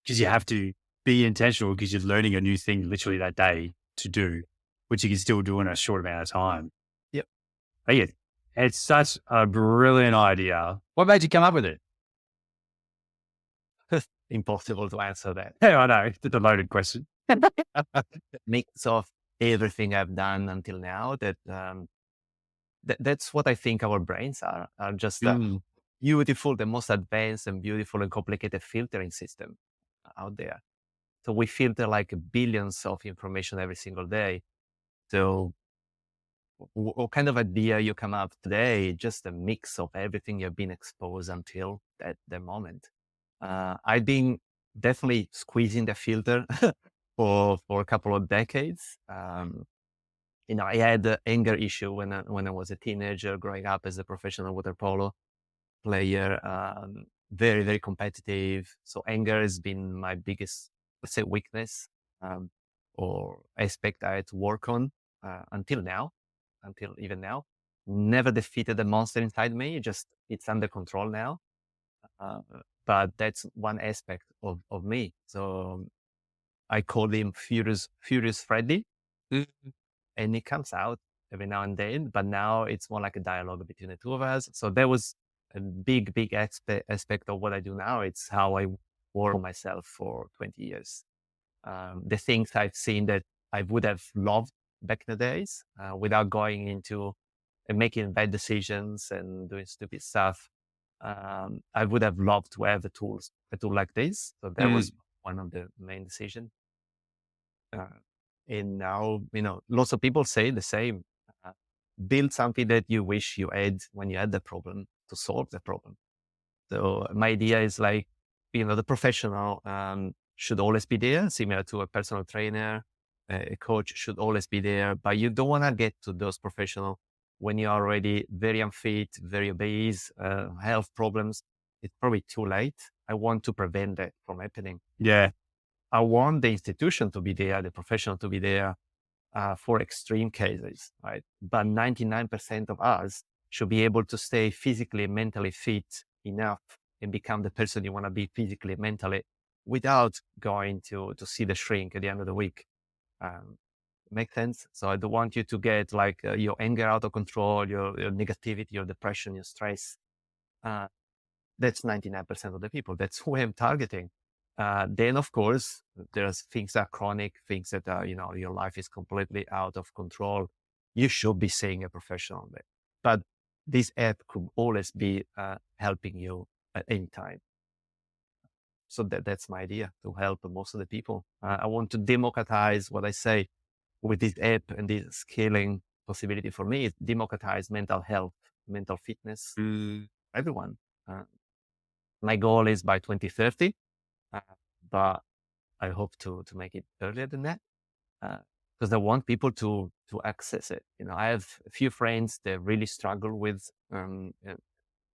you have to be intentional because you're learning a new thing literally that day to do, which you can still do in a short amount of time. Yep. But yeah, it's such a brilliant idea. What made you come up with it? Impossible to answer that. Yeah, I know. It's a loaded question. Mix of everything I've done until now that's what I think our brains are just beautiful, the most advanced and beautiful and complicated filtering system out there. So we filter like billions of information every single day. So what kind of idea you come up today? Just a mix of everything you've been exposed until that moment. I've been definitely squeezing the filter for a couple of decades. I had the anger issue when I was a teenager, growing up as a professional water polo player, very, very competitive. So anger has been my biggest, let's say, weakness or aspect I had to work on until even now. Never defeated the monster inside me. It's under control now. But that's one aspect of me. So I call him Furious Freddy. And it comes out every now and then, but now it's more like a dialogue between the two of us. So that was a big aspect of what I do now. It's how I work on myself for 20 years. The things I've seen that I would have loved back in the days without going into and making bad decisions and doing stupid stuff. I would have loved to have a tool like this. So that was one of the main decisions. And now, lots of people say the same. Build something that you wish you had when you had the problem to solve the problem. So my idea is like, the professional should always be there, similar to a personal trainer. A coach should always be there, but you don't want to get to those professionals when you're already very unfit, very obese, health problems. It's probably too late. I want to prevent that from happening. Yeah. I want the institution to be there, the professional to be there for extreme cases, right? But 99% of us should be able to stay physically and mentally fit enough and become the person you want to be physically and mentally without going to see the shrink at the end of the week. Make sense? So I don't want you to get like your anger out of control, your negativity, your depression, your stress. That's 99% of the people. That's who I'm targeting. Then, of course, there's things that are chronic, things that are, your life is completely out of control. You should be seeing a professional there. But this app could always be helping you at any time. So that's my idea, to help most of the people. I want to democratize what I say with this app and this scaling possibility for me is democratize mental health mental fitness, everyone. My goal is by 2030, but I hope to make it earlier than that, because I want people to access it. I have a few friends that really struggle with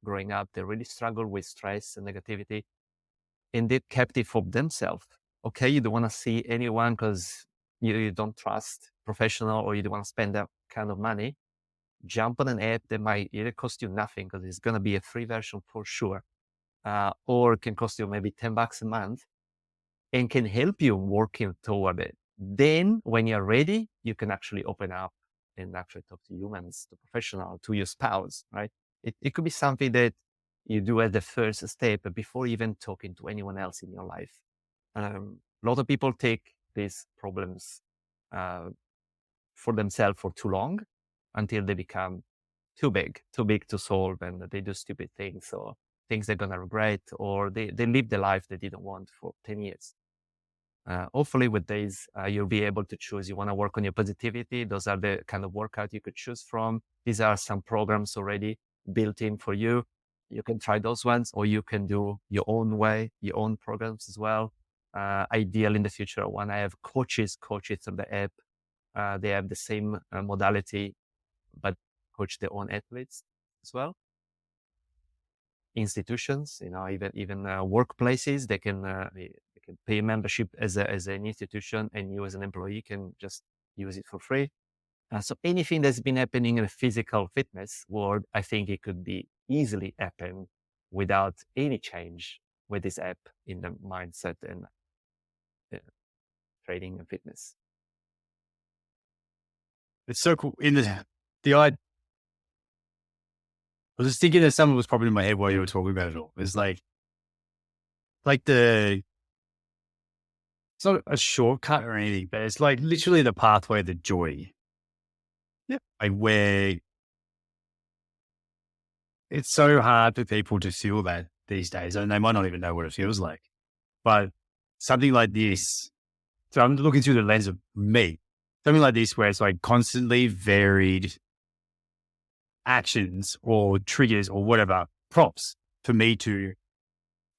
growing up. They really struggle with stress and negativity, and they kept it for themselves. Okay, you don't want to see anyone because you don't trust professional, or you don't want to spend that kind of money. Jump on an app that might either cost you nothing, because it's going to be a free version for sure, or it can cost you maybe $10 a month, and can help you working toward it. Then when you're ready, you can actually open up and actually talk to humans, to professional, to your spouse, right? It could be something that you do as the first step before even talking to anyone else in your life. A lot of people take these problems for themselves for too long, until they become too big to solve, and they do stupid things, or things they're going to regret, or they live the life they didn't want for 10 years. Hopefully with these, you'll be able to choose. You want to work on your positivity. Those are the kind of workout you could choose from. These are some programs already built in for you. You can try those ones, or you can do your own way, your own programs as well. Ideal in the future, when I have coaches through the app, they have the same modality, but coach their own athletes as well. Institutions, even workplaces, they can pay membership as an institution, and you as an employee can just use it for free. So anything that's been happening in the physical fitness world, I think it could be easily happen without any change with this app in the mindset and training and fitness. It's so cool. I was just thinking that something was probably in my head while you were talking about it all. It's like it's not a shortcut or anything, but it's like literally the pathway to joy. Yeah. Like, where it's so hard for people to feel that these days, and they might not even know what it feels like. But something like this, so I'm looking through the lens of me, something like this, where it's like constantly varied actions or triggers or whatever prompts for me to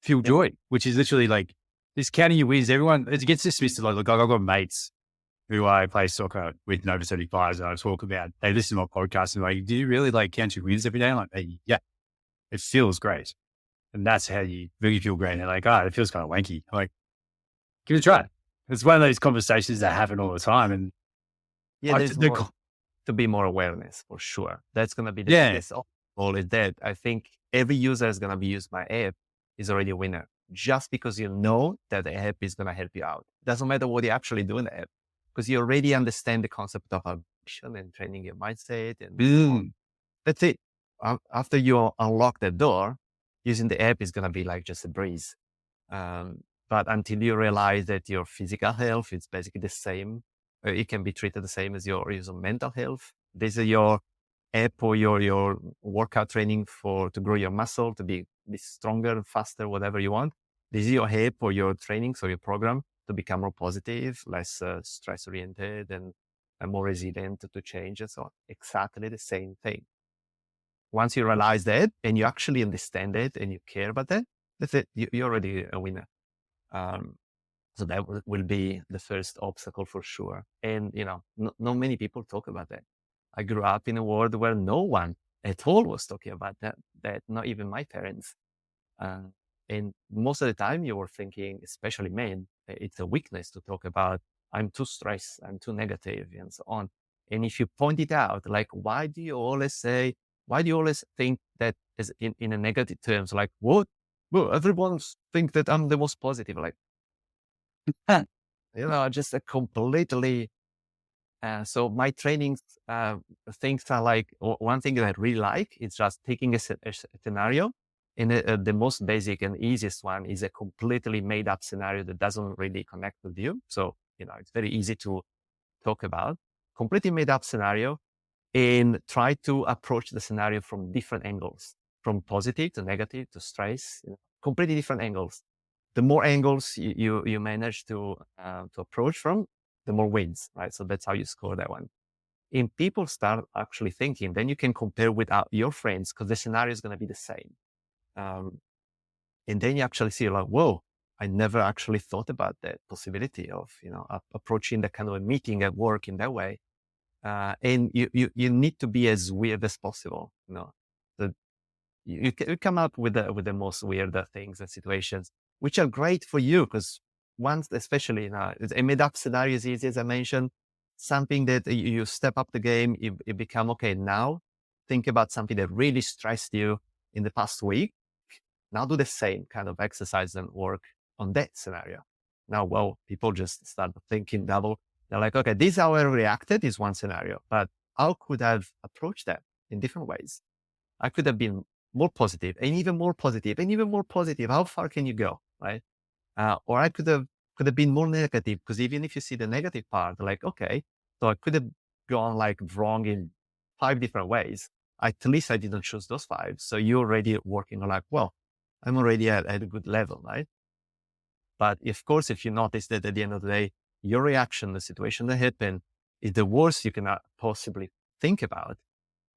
feel joy, which is literally like this counting your wins. Everyone, it gets dismissed a lot. Like, I've got mates who I play soccer with, over 35s, and I talk about, they listen to my podcast and like, do you really like count your wins every day? I'm like, hey, yeah, it feels great. And that's how you really feel great. And they're like, it feels kind of wanky. I'm like, give it a try. It's one of those conversations that happen all the time. And there's to be more awareness for sure. That's going to be the biggest goal, is that I think every user is going to be used my app is already a winner, just because you know that the app is going to help you out. Doesn't matter what you actually do in the app, because you already understand the concept of ambition and training your mindset. And that's it. After you unlock the door, using the app is going to be like just a breeze. But until you realize that your physical health is basically the same, it can be treated the same as your mental health. This is your app or your workout training to grow your muscle, to be stronger, faster, whatever you want. This is your app or your trainings or your program to become more positive, less stress oriented, and more resilient to change, and so on. Exactly the same thing. Once you realize that and you actually understand it and you care about that, that's it. You're already a winner. So that will be the first obstacle for sure. And, not many people talk about that. I grew up in a world where no one at all was talking about that not even my parents. And most of the time you were thinking, especially men, it's a weakness to talk about, I'm too stressed, I'm too negative, and so on. And if you point it out, like, why do you always think that is in a negative terms? Like, what? Well, everyone think that I'm the most positive. Like, just a completely. So my trainings, things are like, one thing that I really like is just taking a scenario, and the most basic and easiest one is a completely made up scenario that doesn't really connect with you. So, it's very easy to talk about. Completely made up scenario, and try to approach the scenario from different angles, from positive to negative to stress, completely different angles. The more angles you manage to approach from, the more wins, right? So that's how you score that one. And people start actually thinking, then you can compare with your friends because the scenario is going to be the same. And then you actually see like, whoa, I never actually thought about that possibility of, approaching that kind of a meeting at work in that way. And you need to be as weird as possible. The, you come up with the most weird things and situations, which are great for you because once, especially a made-up scenario is easy, as I mentioned, something that you step up the game, you become okay. Now think about something that really stressed you in the past week. Now do the same kind of exercise and work on that scenario. Now, well, people just start thinking double. They're like, okay, this is how I reacted is one scenario, but how could I have approached that in different ways? I could have been more positive and even more positive and even more positive. How far can you go, right? Or I could have been more negative because even if you see the negative part, like, okay, so I could have gone like wrong in 5 different ways. At least I didn't choose those 5. So you're already working on like, well, I'm already at a good level, right? But of course, if you notice that at the end of the day, your reaction, the situation that happened is the worst you can possibly think about,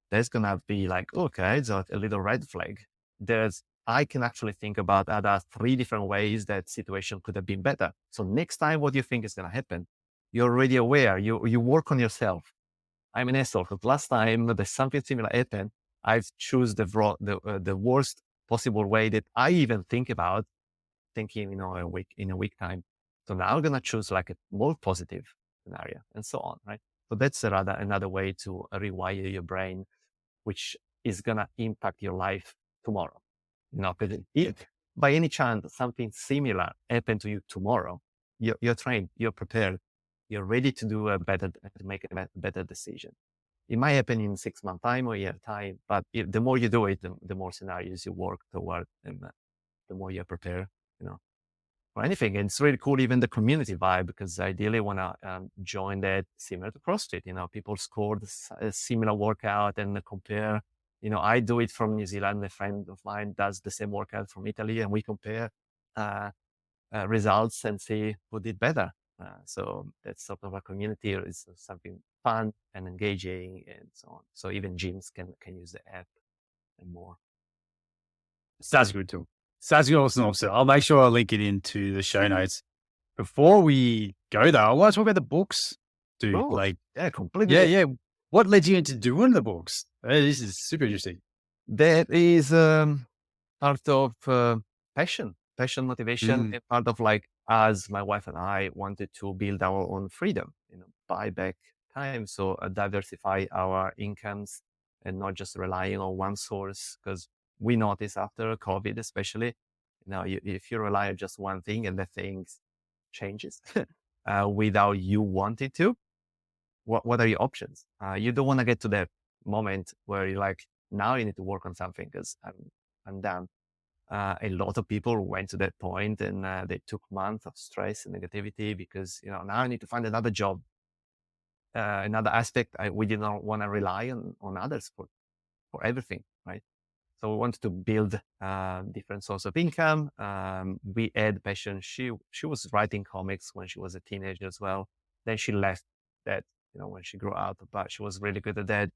there's going to be like, okay, it's a little red flag. I can actually think about other 3 different ways that situation could have been better. So next time, what do you think is going to happen? You're already aware. You work on yourself. I'm an asshole. Because last time there's something similar happened, I've choose the worst possible way that I even think about thinking, in a week time. So now I'm going to choose like a more positive scenario and so on, right? So that's another way to rewire your brain, which is going to impact your life tomorrow. Because if by any chance something similar happened to you tomorrow, you're trained, you're prepared, you're ready to to make a better decision. It might happen in 6 months time or a year time, but the more you do it, the more scenarios you work toward, and the more you're prepared, for anything. And it's really cool, even the community vibe, because I ideally want to join that similar to CrossFit. People scored a similar workout and compare. I do it from New Zealand. A friend of mine does the same workout from Italy, and we compare results and see who did better. So that's sort of a community. It's something fun and engaging and so on. So even gyms can use the app and more. Sounds good too. Sounds good. Awesome. So I'll make sure I link it into the show notes. Before we go though, I want to talk about the books, dude. Oh, Like, yeah, completely. yeah. What led you into doing the books? This is super interesting. That is part of passion, motivation, and part of like us, my wife and I wanted to build our own freedom, buy back time. So diversify our incomes and not just relying on one source. Because we noticed after COVID, especially, if you rely on just one thing and the thing changes without you wanting to, what are your options? You don't want to get to that moment where you're like, now you need to work on something because I'm done. A lot of people went to that point and they took months of stress and negativity because, now I need to find another job. Another aspect, we did not want to rely on others for everything, right? So we wanted to build different source of income. We had passion. She was writing comics when she was a teenager as well. Then she left that, when she grew up, but she was really good at that.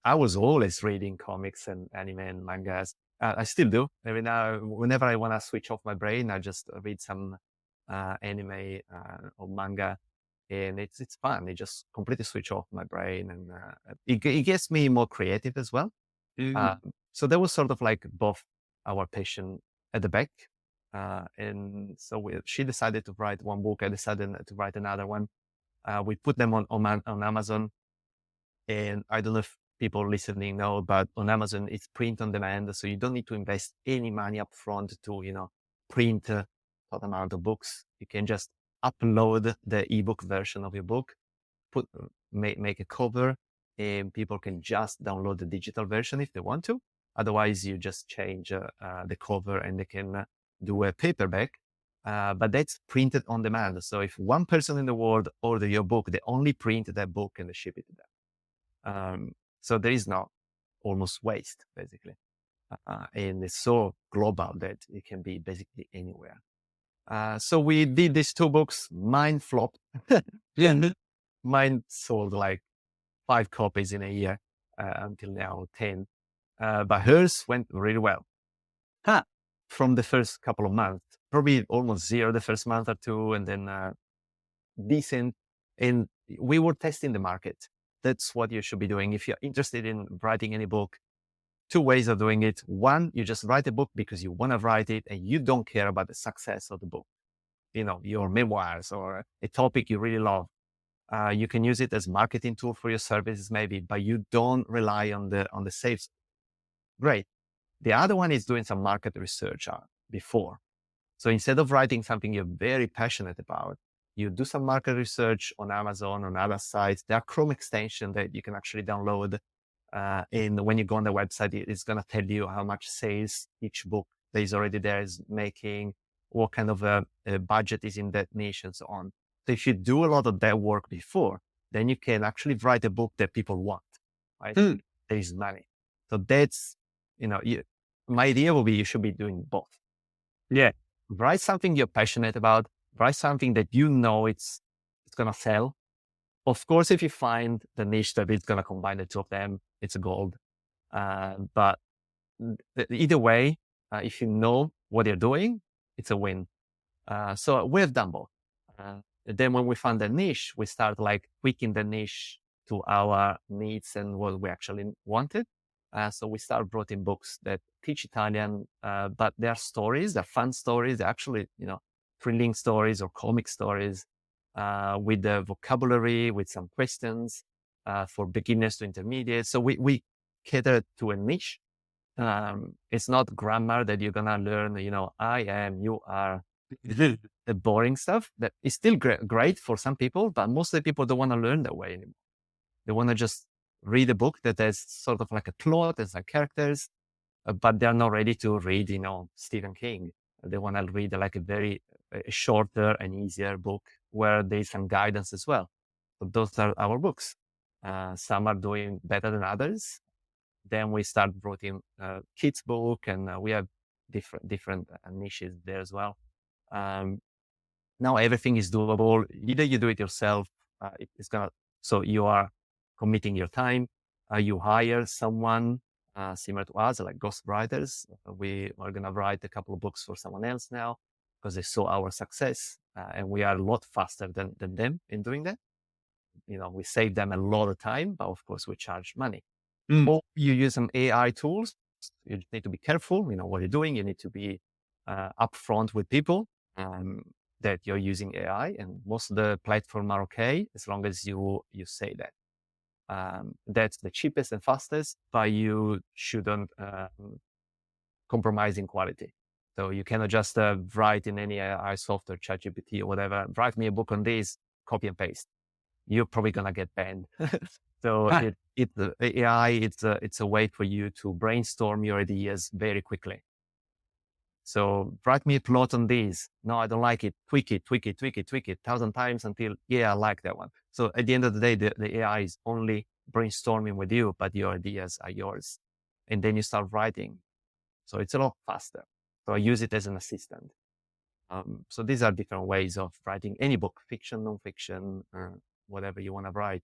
I was always reading comics and anime and mangas. I still do. Every now, whenever I want to switch off my brain, I just read some anime or manga, and it's fun. It just completely switch off my brain, and it gets me more creative as well. So there was sort of like both our passion at the back. And so she decided to write one book. I decided to write another one. We put them on Amazon. And I don't know if people listening know, but on Amazon, it's print on demand. So you don't need to invest any money up front to, print that amount of books. You can just upload the ebook version of your book, make a cover, and people can just download the digital version if they want to. Otherwise, you just change the cover and they can do a paperback. But that's printed on demand. So if one person in the world order your book, they only print that book and they ship it to them. So there is no almost waste, basically. And it's so global that it can be basically anywhere. So we did these 2 books. Mine flopped. Yeah. Mine sold like 5 copies in a year, until now 10. But hers went really well. From the first couple of months, probably almost zero the first month or two, and then decent. And we were testing the market. That's what you should be doing. If you're interested in writing any book, 2 ways of doing it. One, you just write a book because you want to write it and you don't care about the success of the book. Your memoirs or a topic you really love. You can use it as marketing tool for your services maybe, but you don't rely on the sales. Great. The other one is doing some market research before. So instead of writing something you're very passionate about, you do some market research on Amazon, on other sites. There are Chrome extensions that you can actually download. And when you go on the website, it's going to tell you how much sales each book that is already there is making, what kind of a budget is in that niche, and so on. So if you do a lot of that work before, then you can actually write a book that people want, right? There is money. So that's, my idea will be you should be doing both. Yeah. Write something you're passionate about. Write something that it's going to sell. Of course, if you find the niche that is going to combine the two of them, it's a gold. But either way, if you know what you're doing, it's a win. So we have done both. Then when we found the niche, we start tweaking the niche to our needs and what we actually wanted. So we start writing books that teach Italian, but they're stories, they're fun stories, they're actually, thrilling stories or comic stories, with the vocabulary, with some questions, for beginners to intermediate. So we cater to a niche. It's not grammar that you're going to learn, I am, you are, the boring stuff that is still great for some people, but most of the people don't want to learn that way anymore. They want to just read a book that has sort of like a plot and some characters, but they're not ready to read, Stephen King. They want to read like a very shorter and easier book where there's some guidance as well. So those are our books. Some are doing better than others. Then we start writing kids book, and we have different niches there as well. Now everything is doable. Either you do it yourself, so you are committing your time. You hire someone similar to us, like ghostwriters. We are going to write a couple of books for someone else now because they saw our success, and we are a lot faster than them in doing that. We save them a lot of time, but of course we charge money. Or you use some AI tools. You need to be careful, what you're doing. You need to be upfront with people that you're using AI, and most of the platforms are okay as long as you say that. That's the cheapest and fastest, but you shouldn't compromise in quality. So you cannot just write in any AI software, ChatGPT or whatever, write me a book on this, copy and paste. You're probably going to get banned. So the AI, it's a way for you to brainstorm your ideas very quickly. So write me a plot on this. No, I don't like it. Tweak it 1,000 times until, I like that one. So at the end of the day, the AI is only brainstorming with you, but your ideas are yours. And then you start writing. So it's a lot faster. So I use it as an assistant. So these are different ways of writing any book, fiction, non-fiction, whatever you want to write.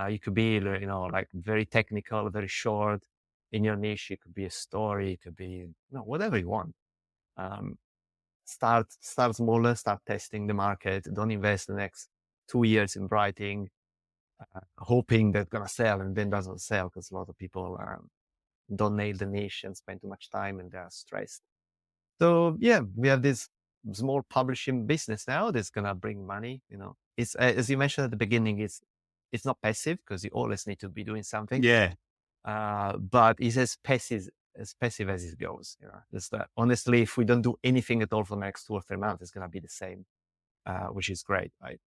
You could be, very technical, very short. In your niche, it could be a story, it could be, whatever you want. Start smaller, start testing the market. Don't invest the next 2 years in writing, hoping that's going to sell and then doesn't sell, because a lot of people don't nail the niche and spend too much time and they're stressed. So we have this small publishing business now that's going to bring money. It's, as you mentioned at the beginning, it's not passive because you always need to be doing something. Yeah. But it's as passive as it goes. Honestly, if we don't do anything at all for the next 2 or 3 months, it's going to be the same, which is great, right?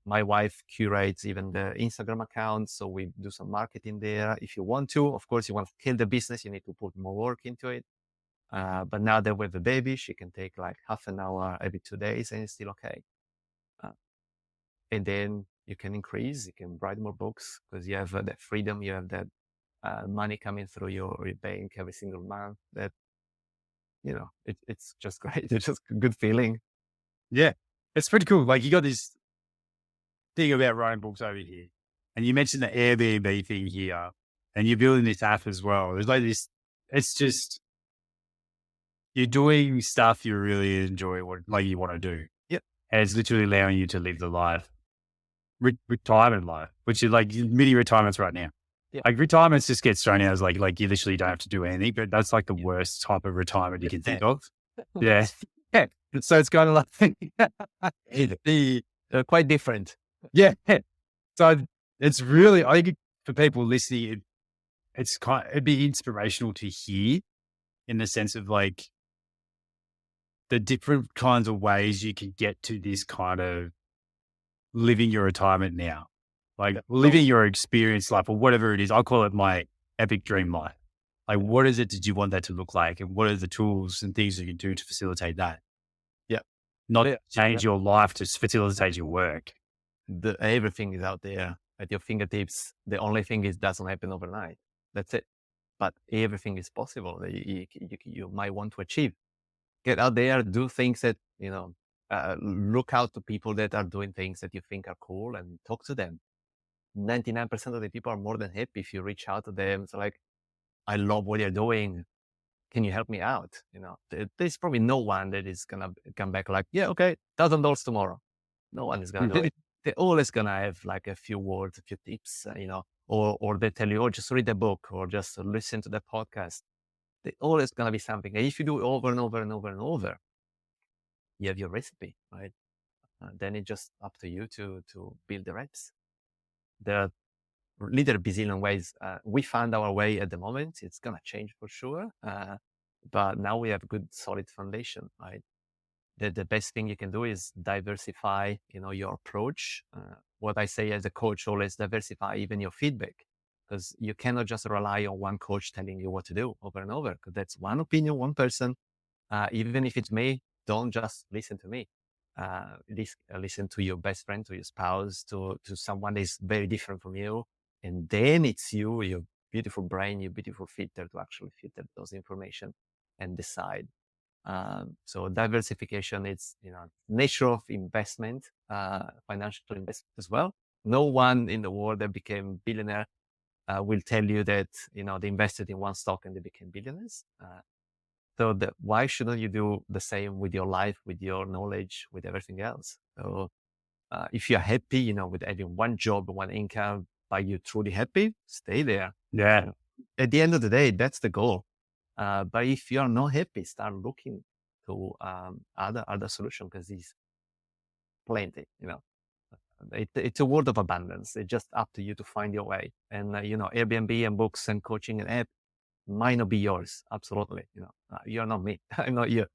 My wife curates even the Instagram account, so we do some marketing there. If you want to, of course, you want to kill the business, you need to put more work into it. But now that we have a baby, she can take like half an hour every 2 days and it's still okay. And then you can increase, you can write more books because you have that freedom, you have that money coming through your bank every single month. That, it's just great. It's just a good feeling. Yeah. It's pretty cool. Like, you got this thing about writing books over here, and you mentioned the Airbnb thing here, and you're building this app as well. There's like this, it's just, you're doing stuff you really enjoy, what like you want to do. Yep. And it's literally allowing you to live the life, retirement life, which is like mini retirements right now. Yeah. Like retirements just gets thrown out as like you literally don't have to do anything, but that's like the worst type of retirement you can think of. Yeah. Yeah. So it's kind of like the, Quite different. yeah. So it's really, I think for people listening, it'd be inspirational to hear in the sense of like the different kinds of ways you can get to this kind of living your retirement now, like living your experience life or whatever it is. I'll call it my epic dream life. Like, what is it that you want that to look like? And what are the tools and things you can do to facilitate that? Yeah. Not change your life to facilitate your work. Everything is out there at your fingertips. The only thing is, doesn't happen overnight. That's it. But everything is possible that you might want to achieve. Get out there, do things that, look out to people that are doing things that you think are cool and talk to them. 99% of the people are more than happy if you reach out to them. So like, I love what you're doing. Can you help me out? There's probably no one that is going to come back like, yeah, okay, $1,000 tomorrow. No one is going to do it. They're always going to have like a few words, a few tips, or they tell you, oh, just read the book or just listen to the podcast. There's always going to be something. And if you do it over and over and over and over, you have your recipe, right? Then it's just up to you to build the reps. There are literally bazillion ways. We found our way at the moment. It's going to change for sure. But now we have a good solid foundation, right? The best thing you can do is diversify, your approach. What I say as a coach, always diversify even your feedback, because you cannot just rely on one coach telling you what to do over and over, because that's one opinion, one person. Even if it's me, don't just listen to me. Listen to your best friend, to your spouse, to someone that is very different from you. And then it's you, your beautiful brain, your beautiful filter to actually filter those information and decide. So diversification, it's, nature of investment, financial investment as well. No one in the world that became billionaire will tell you that, they invested in one stock and they became billionaires. So why shouldn't you do the same with your life, with your knowledge, with everything else? So if you're happy, with having one job, one income, are you truly happy? Stay there. Yeah. At the end of the day, that's the goal. But if you're not happy, start looking to other solutions, because there's plenty, It's a world of abundance. It's just up to you to find your way. And, Airbnb and books and coaching and app might not be yours. Absolutely. You're not me. I'm not you.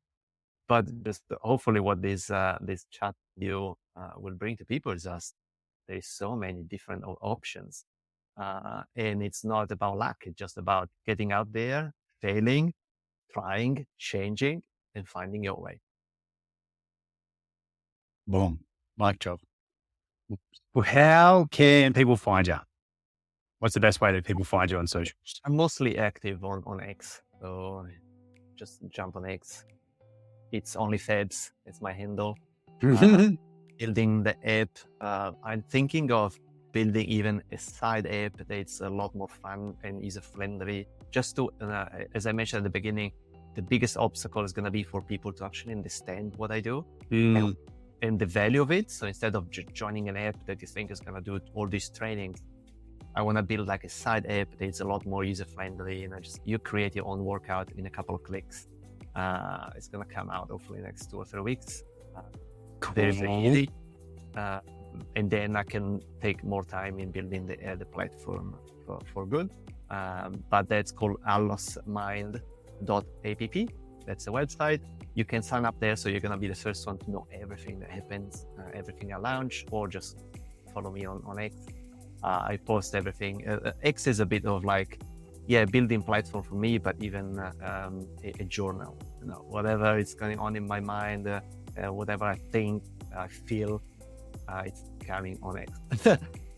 But just hopefully what this chat will bring to people is just there's so many different options. And it's not about luck. It's just about getting out there, failing, trying, changing, and finding your way. Boom. Mic drop. Well, how can people find you? What's the best way that people find you on socials? I'm mostly active on X. So just jump on X. It's only Fabs. It's my handle. Building the app. I'm thinking of building even a side app that's a lot more fun and user-friendly. Just to, as I mentioned at the beginning, the biggest obstacle is going to be for people to actually understand what I do and the value of it. So instead of joining an app that you think is going to do all these trainings, I want to build like a side app that's a lot more user-friendly. You create your own workout in a couple of clicks. It's going to come out hopefully next 2 or 3 weeks. Very, very easy. And then I can take more time in building the platform for good. But that's called allosmind.app. That's the website. You can sign up there, so you're going to be the first one to know everything that happens, everything I launch, or just follow me on X. I post everything. X is a bit of like, building platform for me, but even a journal. Whatever is going on in my mind, whatever I think, I feel, it's coming on X.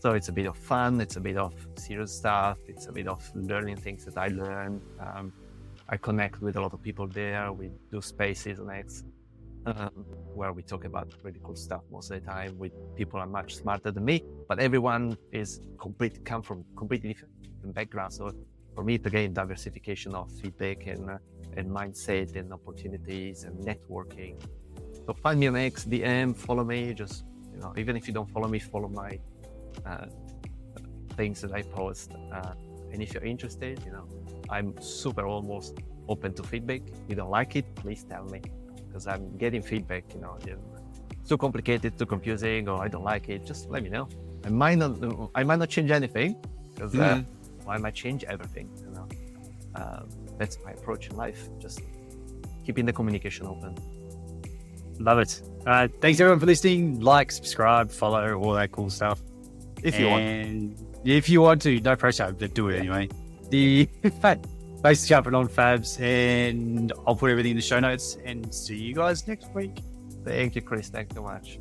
So it's a bit of fun, it's a bit of serious stuff, it's a bit of learning things that I learn. I connect with a lot of people there, we do spaces on X. where we talk about really cool stuff most of the time with people are much smarter than me, but everyone come from completely different backgrounds. So for me, it's again diversification of feedback and mindset and opportunities and networking. So find me on X, DM, follow me. Just even if you don't follow me, follow my things that I post. And if you're interested, I'm super almost open to feedback. If you don't like it, please tell me, because I'm getting feedback. Too complicated, too confusing, or I don't like it. Just let me know. I might not change anything, because I might change everything. That's my approach in life. Just keeping the communication open. Love it. Thanks everyone for listening. Like, subscribe, follow, all that cool stuff. If you want to, no pressure, but do it anyway. Thanks for jumping on, Fabs, and I'll put everything in the show notes and see you guys next week. Thank you, Chris. Thanks so much.